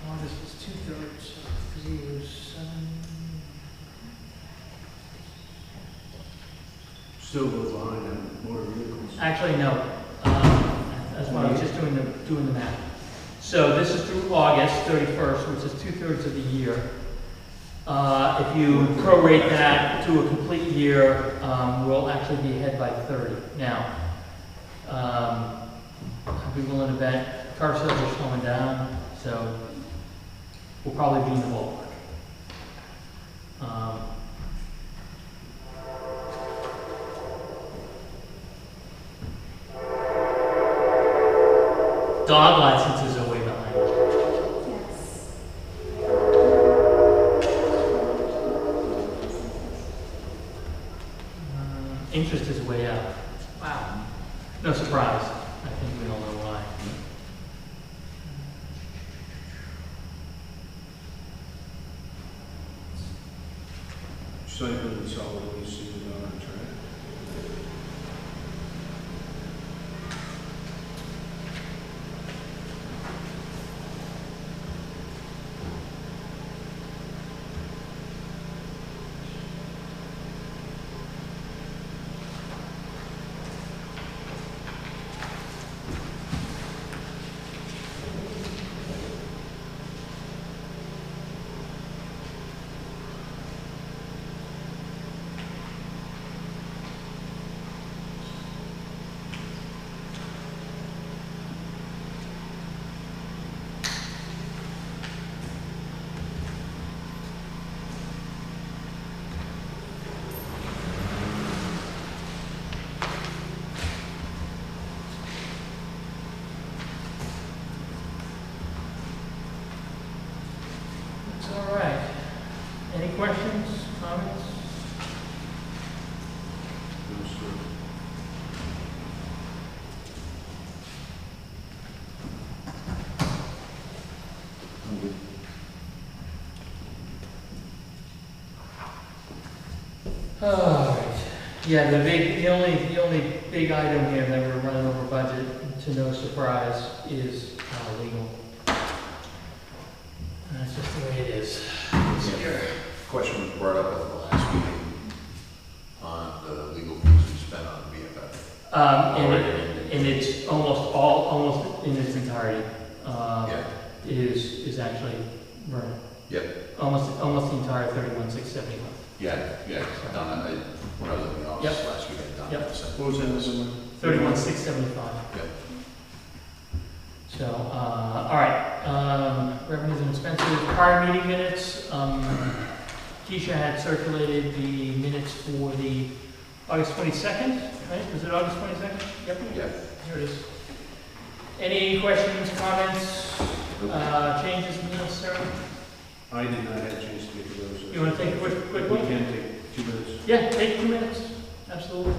August was 2/3, so 3 was 7. Still a little behind on motor vehicles. Actually, no. That's why I was just doing the math. So this is through August 31st, which is 2/3 of the year. If you prorate that to a complete year, we'll actually be ahead by 30. Now, I'd be willing to bet car sales are slowing down, so we'll probably be in the ballpark. Dog licenses are way behind. Yes. Interest is way up. Wow. No surprise. I think we all know why. Cycle and solid waste is on track. All right. Any questions, comments? No, sir. I'm good. All right. Yeah, the only big item here that we're running over budget, to no surprise, is legal. That's just the way it is. This year. Question was brought up at the last meeting on the legal fees we spent on BFF. And it's almost in its entirety, Yeah. is actually running. Yep. Almost the entire 31,671. Yeah, done, when I was in the office last week, I done Yep. that. So, What was that, Mr. 31,675. Yep. So, all right, revenues and expenses, prior meeting minutes, Keisha had circulated the minutes for the August 22nd, right? Was it August 22nd? Yep. Yeah. Here it is. Any questions, comments, changes necessary? I did not have a chance to get to those. You want to take a quick We one? can take 2 minutes. Yeah, take 2 minutes, absolutely.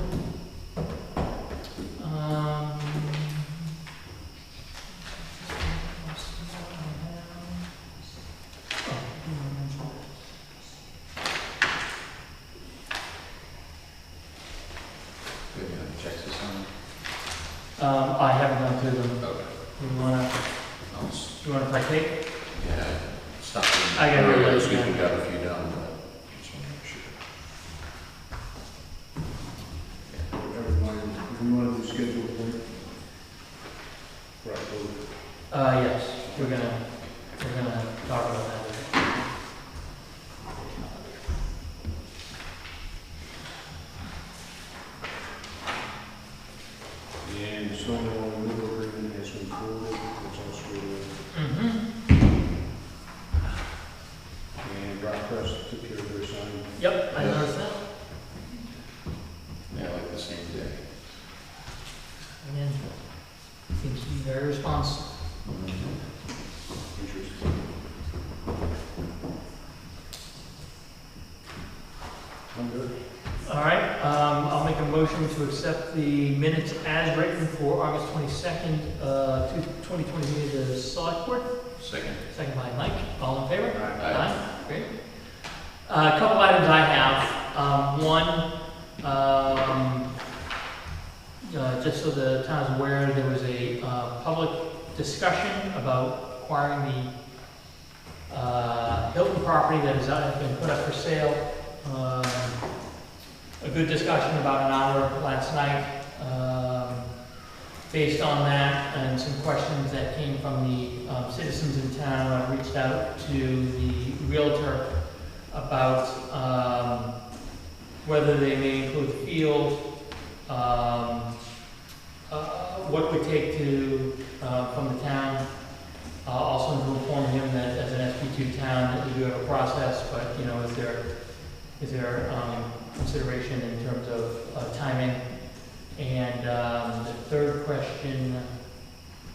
Do you have any checks this time? I haven't gone through them. Okay. You wanna partake? Yeah, stop. I got your list, We yeah. got a few done, but just want to make sure. Everyone, if we want to do schedule appointment. For October. Yes, we're gonna talk about that. And Stonewall River agreement has been forwarded, it's also, and Rockcrest took care of their sign. Yep, I Yeah. noticed that. Yeah, like the same day. Again, seems to be very responsive. Interesting. I'm good. All right, I'll make a motion to accept the minutes as written for August 22nd, 2020, the select board. Second. Second by Mike, all in favor? Aye. Great. A couple items I have. One, just so the town is aware, there was a public discussion about acquiring the Hilton property that has been put up for sale. A good discussion, about an hour last night. Based on that and some questions that came from the citizens in town, I reached out to the realtor about whether they may include the field, what it would take to from the town. Also to inform him that as an SB2 town, that we do have a process, but, you know, is there consideration in terms of timing? And the third question,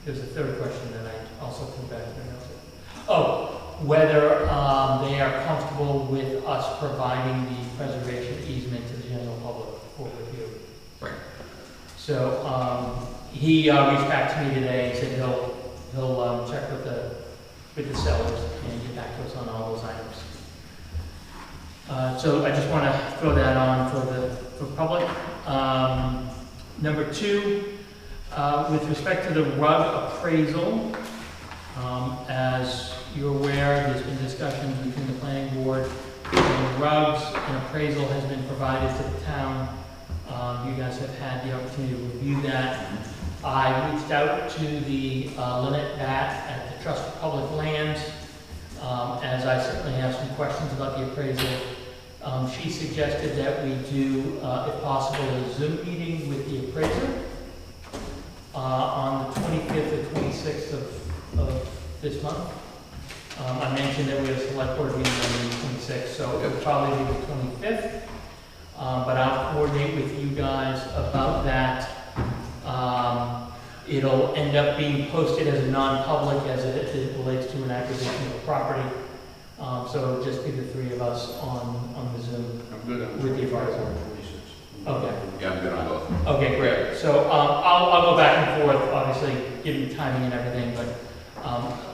there's a third question that I also put back there. Oh, whether they are comfortable with us providing the preservation easement to the general public for review. Right. So he reached back to me today and said he'll check with the sellers and get back to us on all those items. So I just want to throw that on for public. Number two, with respect to the rug appraisal, as you're aware, there's been discussions between the planning board and rugs. An appraisal has been provided to the town. You guys have had the opportunity to review that. I reached out to the Lynette Bat at the Trust for Public Lands, as I certainly have some questions about the appraisal. She suggested that we do, if possible, a Zoom meeting with the appraiser on the 25th or 26th of this month. I mentioned that we have a select board meeting on the 26th, so it would probably be the 25th. But I'll coordinate with you guys about that. It'll end up being posted as a non-public as it relates to an acquisition of property. So it'll just be the three of us on the Zoom. I'm good on With the 25 advisor. or 26. Okay. Yeah, I'm good on both. Okay, great. So I'll go back and forth, obviously, given timing and everything, but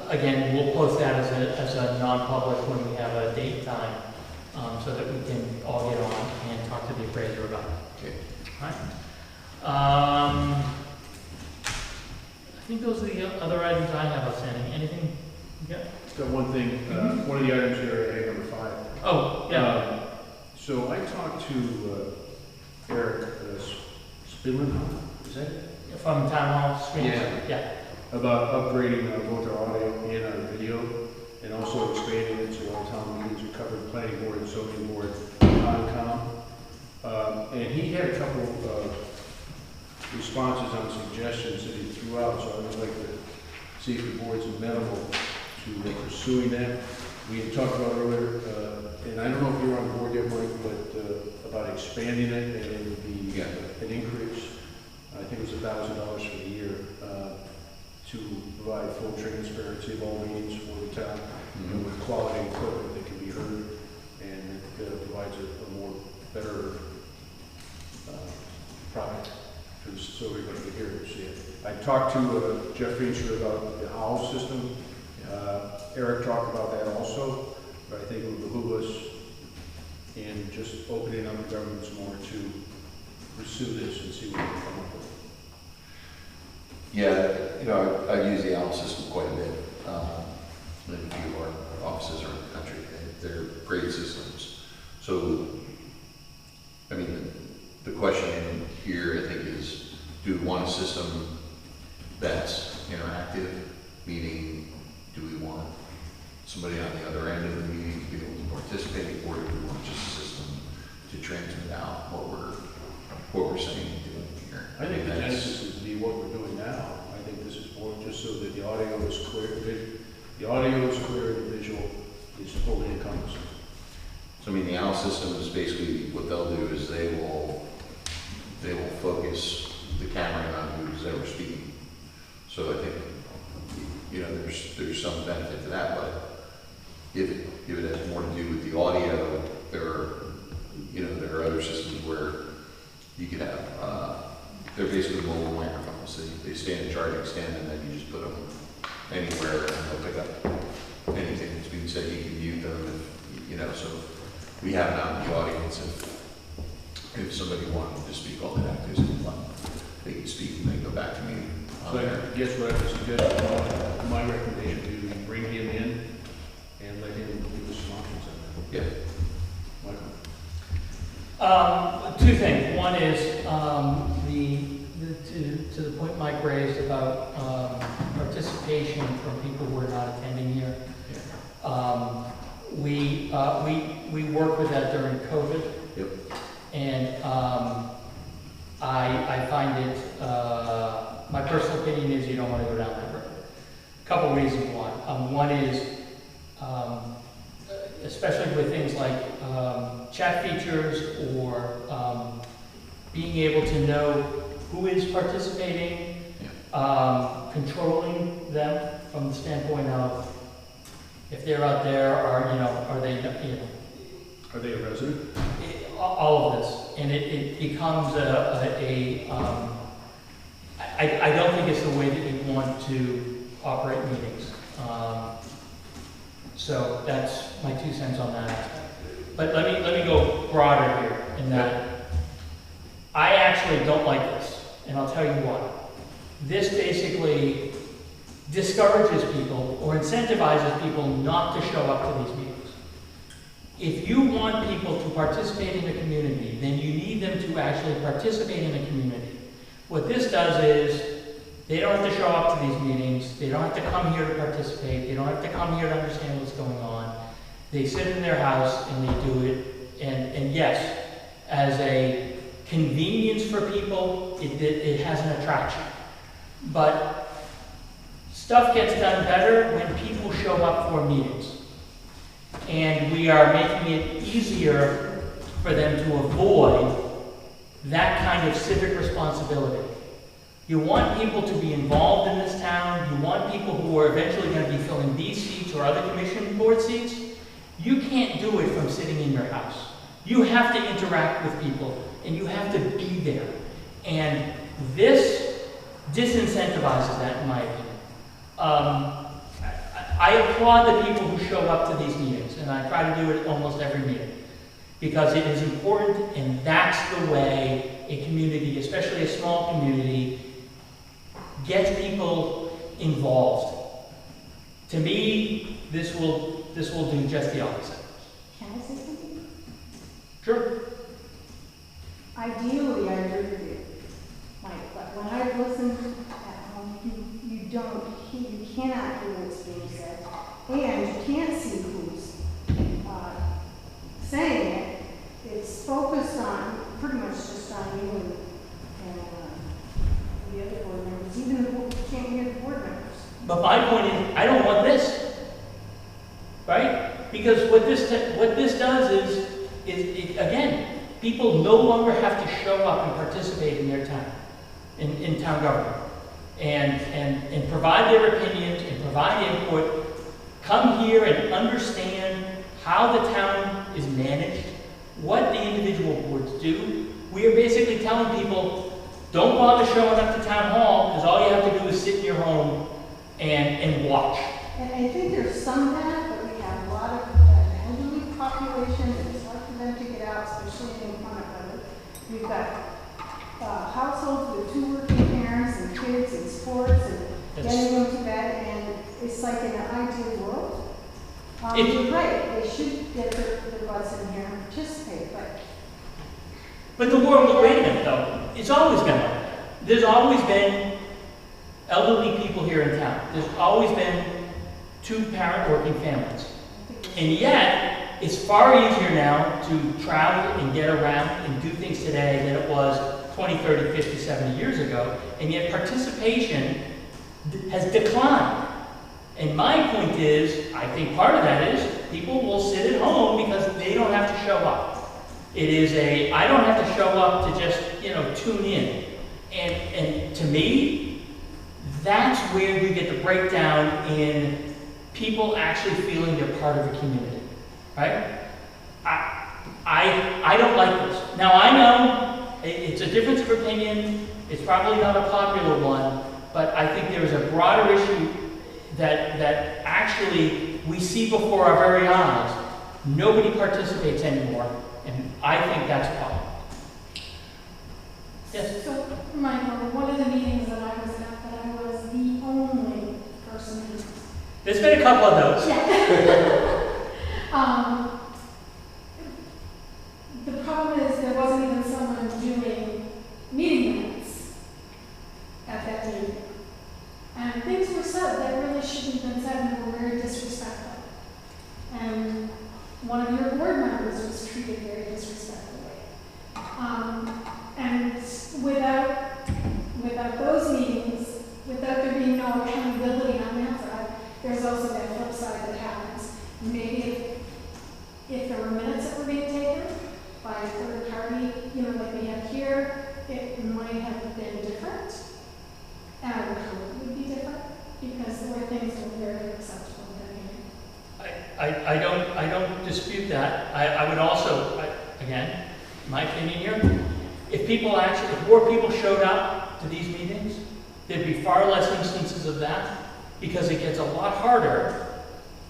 again, we'll post that as a non-public when we have a date and time, so that we can all get on and talk to the appraiser about it. Okay. All right. I think those are the other items I have outstanding. Anything? Yeah. Got one thing, one of the items here, item number 5. Oh, yeah. So I talked to Eric Spillenhoff, is that it? From Town Hall Screens? Yeah. Yeah. About upgrading both our audio and our video, and also expanding it so our town meetings are covered, planning board, zoning board, Concom. And he had a couple of responses on suggestions that he threw out, so I would like to see if the board's amenable to pursuing that. We had talked about earlier, and I don't know if you're on board yet, Mike, but about expanding it, and it would be Yeah. an increase. I think it was $1,000 for the year, to provide full transparency of all meetings for the town, and with quality equipment that can be heard, and it provides a more better product so everybody can hear it and see it. I talked to Jeff Fincher about the OWL system. Eric talked about that also, but I think it would behoove us in just opening up the governments more to pursue this and see what we can come up with. Yeah, you know, I've used the OWL system quite a bit. In a few of our offices around the country, and they're great systems. So, I mean, the question in here, I think, is, do we want a system that's interactive? Meaning, do we want somebody on the other end of the meeting to be able to participate, or do we want just a system to transmit out what we're saying and doing here? I think the genesis would be what we're doing now. I think this is more just so that the audio is clear, the audio is clear, the visual is fully encompassing. So I mean, the OWL system is basically, what they'll do is they will focus the camera in on who's ever speaking. So I think, you know, there's some benefit to that, but if it has more to do with the audio, there are other systems where you could have, they're basically mobile microphones. They stand in charging stand, and then you just put them anywhere and they'll pick up anything that's being said. You can mute them if, you know, so we have it out in the audience if somebody wanted to speak all that actors, they can speak and then go back to me. So I guess what I would suggest, my recommendation would be we bring him in and let him give us some options on that. Yeah. Michael? Two things. One is to the point Mike raised about participation from people who are not attending here. We worked with that during COVID. Yep. And I find it, my personal opinion is you don't want to go down that road. Couple reasons why. One is, especially with things like chat features or being able to know who is participating, controlling them from the standpoint of if they're out there, are they, Are they a resident? all of this, and it becomes I don't think it's the way that you want to operate meetings. So that's my 2 cents on that aspect. But let me go broader here in that I actually don't like this, and I'll tell you why. This basically discourages people or incentivizes people not to show up to these meetings. If you want people to participate in the community, then you need them to actually participate in the community. What this does is, they don't have to show up to these meetings, they don't have to come here to participate, they don't have to come here to understand what's going on. They sit in their house and they do it, and yes, as a convenience for people, it has an attraction. But stuff gets done better when people show up for meetings. And we are making it easier for them to avoid that kind of civic responsibility. You want people to be involved in this town. You want people who are eventually going to be filling these seats or other commission board seats. You can't do it from sitting in your house. You have to interact with people, and you have to be there. And this disincentivizes that, in my opinion. I applaud the people who show up to these meetings, and I try to do it almost every meeting, because it is important, and that's the way a community, especially a small community, gets people involved. To me, this will do just the opposite. Can I say something? Sure. Ideally, I agree with you, Mike, but when I listen at home, you cannot hear what's being said, and you can't see who's saying it. It's focused on, pretty much just on you and the other board members, even the board, you can't hear the board members. But my point is, I don't want this, right? Because what this does is again, people no longer have to show up and participate in their town, in town government, and provide their opinions and provide input. Come here and understand how the town is managed, what the individual boards do. We are basically telling people, don't bother showing up to town hall, because all you have to do is sit in your home and watch. And I think there's some of that, but we have a lot of elderly population, and it's hard for them to get out, especially in Plymouth weather. We've got households with 2 working parents and kids and sports and getting them to bed, and it's like in an ideal world. You're right, they should get their butts in here and participate, But the world, wait a minute though, it's always been like that. There's always been elderly people here in town. There's always been 2-parent working families. And yet, it's far easier now to travel and get around and do things today than it was 20, 30, 50, 70 years ago. And yet participation has declined. And my point is, I think part of that is people will sit at home because they don't have to show up. It is I don't have to show up to just, tune in. And to me, that's where you get the breakdown in people actually feeling they're part of a community, right? I don't like this. Now I know it's a difference of opinion. It's probably not a popular one, but I think there is a broader issue that actually we see before our very eyes. Nobody participates anymore, and I think that's a problem. Yes? So, Michael, one of the meetings that I was at, that I was the only person in. There's been a couple of those. Yeah. The problem is there wasn't even someone doing meeting minutes at that meeting. And things were said that really shouldn't have been said and were very disrespectful. And one of your board members was treated very disrespectfully. And without maybe if there were minutes that were being taken by a third party, you know, like we have here, it might have been different. And I would hope it would be different, because there were things that were very acceptable in that meeting. I don't dispute that. I would also, again, my opinion here, if more people showed up to these meetings, there'd be far less instances of that, because it gets a lot harder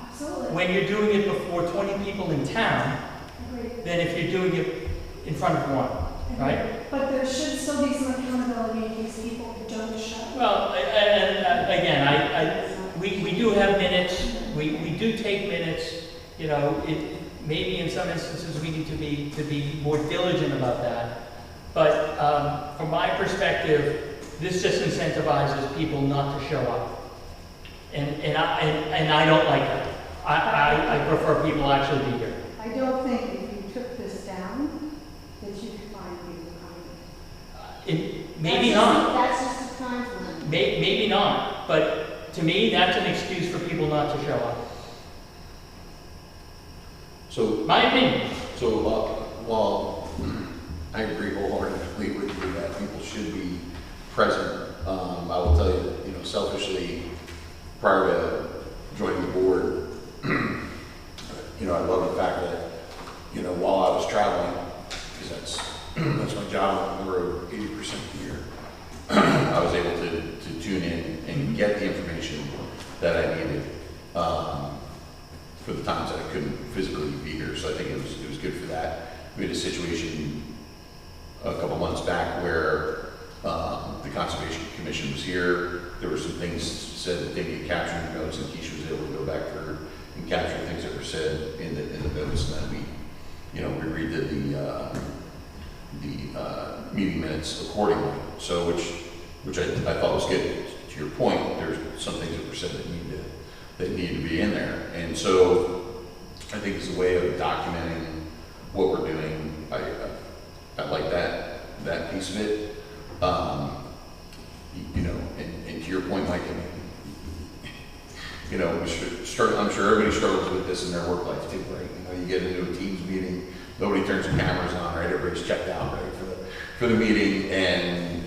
Absolutely. when you're doing it before 20 people in town Agreed. than if you're doing it in front of one, right? But there should still be some accountability in case people don't show. Well, and again, we do have minutes, we do take minutes, you know, maybe in some instances we need to be more diligent about that. But from my perspective, this just incentivizes people not to show up. And I don't like that. I prefer people actually be here. I don't think if you took this down, that you could find people coming. Maybe not. That's just a time limit. Maybe not. But to me, that's an excuse for people not to show up. So, My opinion. so while I agree wholeheartedly with you that people should be present, I will tell you that, you know, selfishly, prior to joining the board, you know, I love the fact that, you know, while I was traveling, because that's my job over 80% of the year, I was able to tune in and get the information that I needed for the times that I couldn't physically be here. So I think it was good for that. We had a situation a couple months back where the Conservation Commission was here. There were some things said that they needed captured in notes, and Keisha was able to go back through and capture things that were said in the notes, and then we redid the meeting minutes accordingly. So which I thought was good. To your point, there's some things that were said that need to be in there, and so I think it's a way of documenting what we're doing. I like that piece of it. You know, and to your point, Mike, I mean, you know, I'm sure everybody struggles with this in their work life too, right? You know, you get into a Teams meeting, nobody turns the cameras on, right? Everybody's checked out, right, for the meeting, and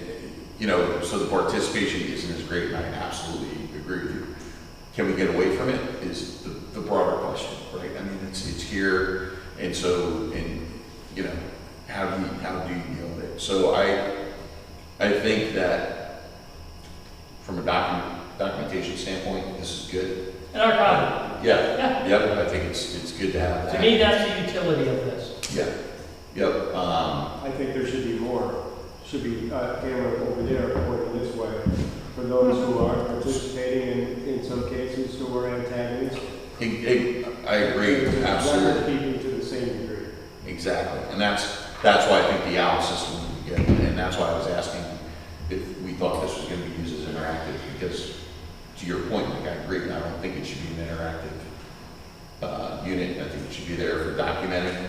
you know, so the participation isn't as great, and I absolutely agree with you. Can we get away from it is the broader question, right? I mean, it's here, and so, and you know, how do you deal with it? So I think that from a documentation standpoint, this is good. And our problem. Yeah. Yep. I think it's good to have that. To me, that's the utility of this. Yeah. Yep. I think there should be more, should be camera over there pointing this way for those who are participating in some cases who are antagonists. I agree, absolutely. Keeping to the same degree. Exactly, and that's why I think the OWL system would be good, and that's why I was asking if we thought this was going to be used as interactive, because to your point, like, I agree, I don't think it should be an interactive unit. I think it should be there for documenting,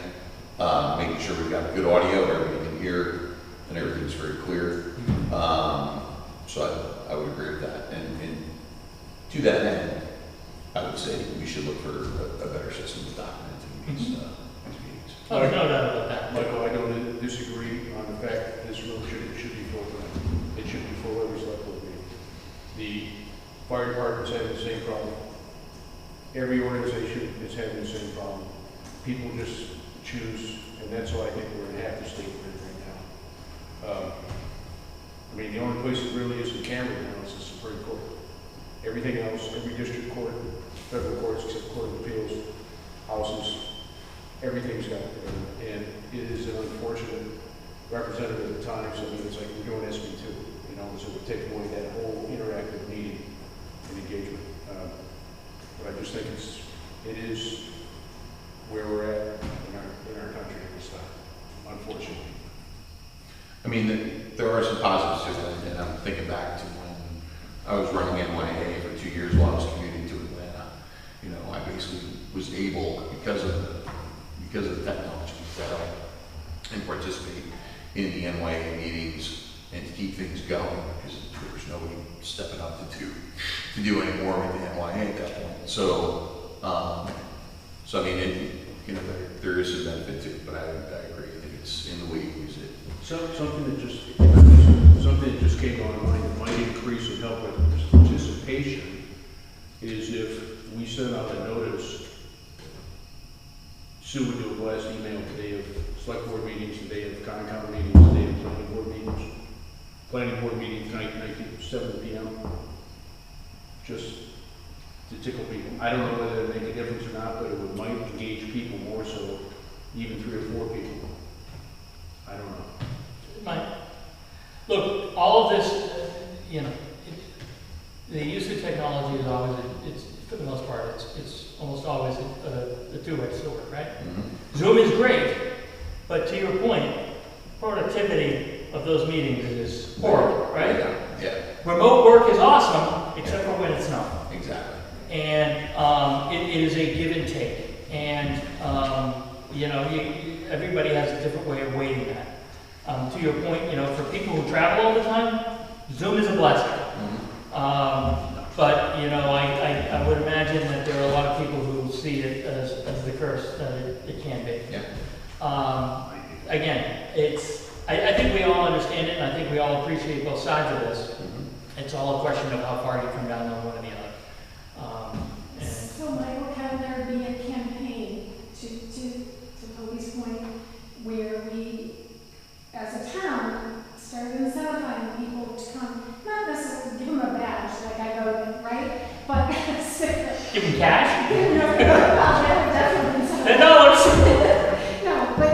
making sure we've got good audio, everybody can hear, and everything's very clear. So I would agree with that, and to that end, I would say we should look for a better system of documenting these meetings. Oh, there's no doubt about that. Michael, I don't disagree on the fact that this room should be full tonight. It should be full every select board meeting. The fire department's having the same problem. Every organization is having the same problem. People just choose, and that's why I think we're in half the state we're in right now. I mean, the only place that really is a camera now is the Supreme Court. Everything else, every district court, federal courts except Court of Appeals, houses, everything's got it there. And it is an unfortunate representative at times. I mean, it's like we're doing SB2, you know, so we take away that whole interactive meeting and engagement. But I just think it is where we're at in our country at this time, unfortunately. I mean, there are some positives to that, and I'm thinking back to when I was running NYA for 2 years while I was commuting to Atlanta. You know, I basically was able, because of the technology, to set up and participate in the NYA meetings and to keep things going, because there was nobody stepping up to do any more with the NYA at that point. So So I mean, you know, there is a benefit to it, but I agree, I think it's in the way you use it. Something that just came to my mind that might increase and help with participation is if we send out a notice. Sue would do a blast email today of select board meetings, today of Concom meetings, today of planning board meetings. Planning board meeting tonight, 7 p.m. Just to tickle people. I don't know whether it'd make a difference or not, but it might engage people more so, even 3 or 4 people. I don't know. Look, all of this, you know, the use of technology is always, it's for the most part, it's almost always a two-edged sword, right? Mm-hmm. Zoom is great, but to your point, productivity of those meetings is horrible, right? Yeah, Remote work is awesome, except for when it's not. exactly. And it is a give and take. And, you know, everybody has a different way of weighting that. To your point, you know, for people who travel all the time, Zoom is a blessing. But, you know, I would imagine that there are a lot of people who see it as the curse that it can be. Yeah. Again, I think we all understand it, and I think we all appreciate both sides of this. It's all a question of how far you come down on one or the other. So Michael, can there be a campaign to Toby's point where we, as a town, start incentivizing people to come, not necessarily give them a badge like I voted, right? But Give them cash? Definitely. No, but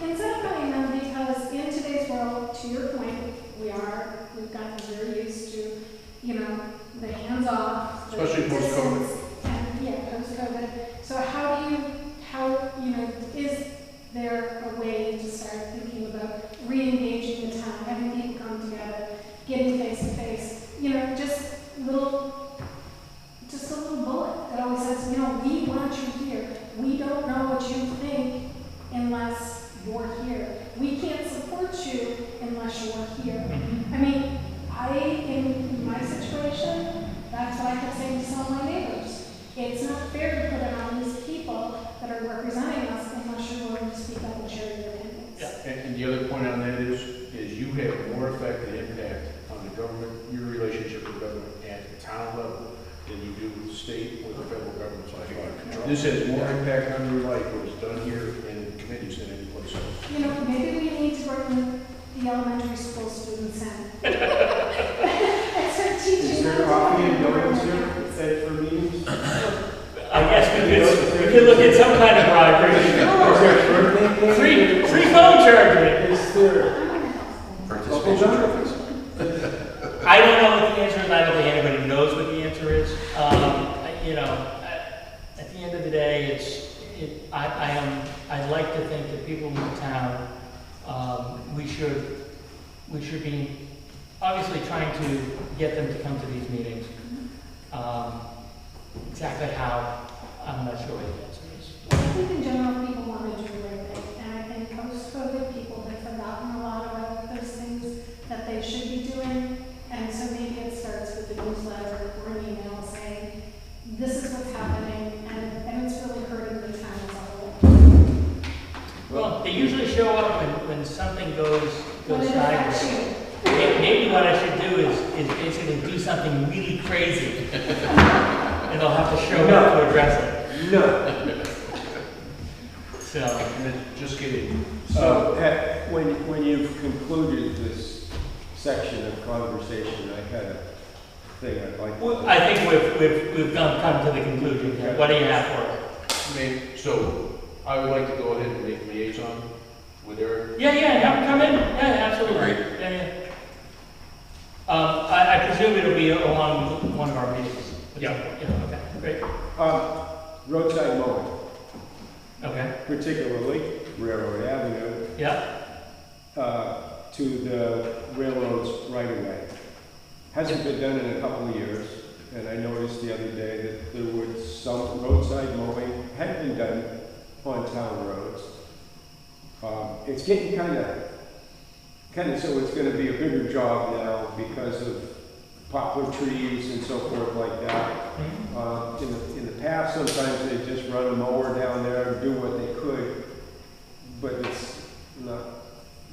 incentivizing them because in today's world, to your point, we've gotten very used to, you know, the hands-off. Especially post-COVID. Yeah, post-COVID. So how, you know, is there a way to start thinking about re-engaging the town, having people come together, getting face-to-face, you know, just a little bullet that always says, you know, we want you here. We don't know what you think unless you're here. We can't support you unless you're here. I mean, in my situation, that's what I kept saying to some of my neighbors. It's not fair to put it on these people that are representing us unless you're willing to speak up and share your opinions. Yeah. And the other point on that is you have more effect and impact on the government, your relationship with government at the town level than you do with the state or the federal government. So I think this has more impact on your life when it's done here in committees than any place else. You know, maybe we need to bring the elementary school students in. Is there coffee and donuts here for meetings? I guess we could look at some kind of bribery. Free phone charging. Is there Participation trophies. I don't know what the answer is. I don't think anybody knows what the answer is. You know, at the end of the day, I'd like to think that people in the town, we should be obviously trying to get them to come to these meetings. Exactly how, I'm not sure what the answer is. I think in general, people want to do the right thing. And I think post-COVID, people have forgotten a lot about those things that they should be doing. And so maybe it starts with a newsletter or an email saying, this is what's happening, and it's really hurting the town as a whole. Well, they usually show up when something goes When it affects sideways. you. Maybe what I should do is basically do something really crazy. And they'll have to show up to address it. No. So, And then, just kidding. So, when you've concluded this section of conversation, I had a thing I'd like to. I think we've come to the conclusion here. What do you have for it? So I would like to go ahead and make liaison with Eric. Yeah, have them come in. Yeah, absolutely. Great. Yeah. I presume it'll be along one of our meetings. Yeah. Okay, great. Roadside mowing, Okay, particularly Railroad Avenue, yeah. to the railroad's right of way. Hasn't been done in a couple of years, and I noticed the other day that there was some roadside mowing had been done on town roads. It's getting kind of so it's going to be a bigger job now because of poplar trees and so forth like that. In the past, sometimes they just run a mower down there and do what they could, but it's not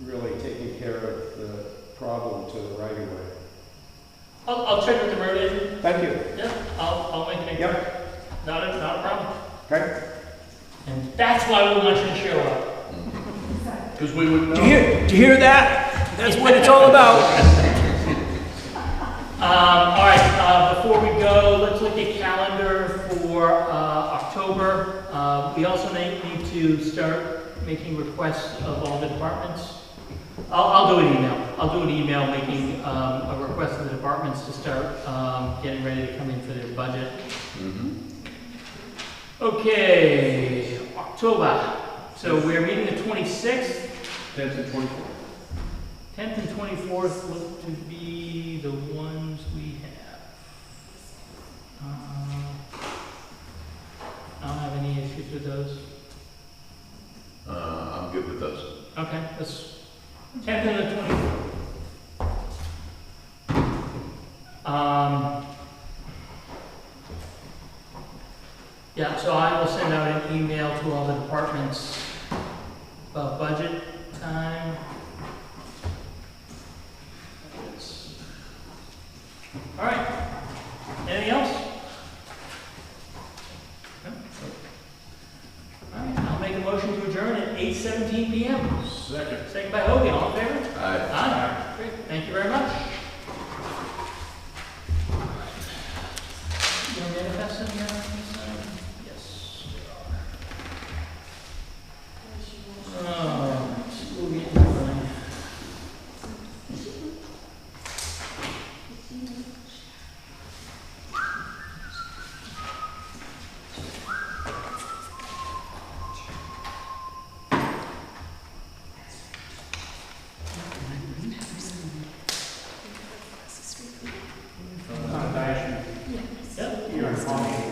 really taking care of the problem to the right of way. I'll check with the road agent. Thank you. Yeah, I'll make an inquiry. Yep. Not a problem. Okay. And that's why we want you to show up. Because we wouldn't know. Do you hear that? That's what it's all about. All right, before we go, let's look at calendar for October. We also need to start making requests of all the departments. I'll do an email. I'll do an email making a request of the departments to start getting ready to come in for their budget. Okay, October. So we're meeting the 26th. 10th and 24th. 10th and 24th look to be the ones we have. I don't have any issues with those. I'm good with those. Okay, let's 10th and the 24th. Yeah, so I will send out an email to all the departments about budget time. All right. Anything else? No? All right, I'll make a motion to adjourn at 8:17 p.m. Second. Second by Hogan, all in favor? Aye. Aye. Great, thank you very much. You want manifest in here? Yes. Oh, we'll get to it. You're in Palm Beach,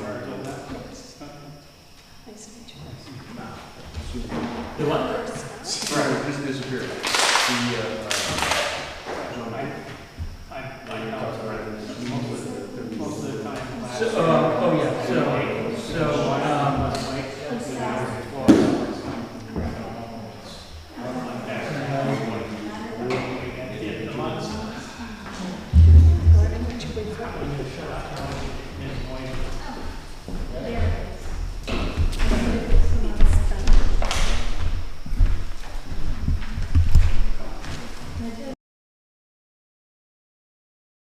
The what? Right, this disappeared. The,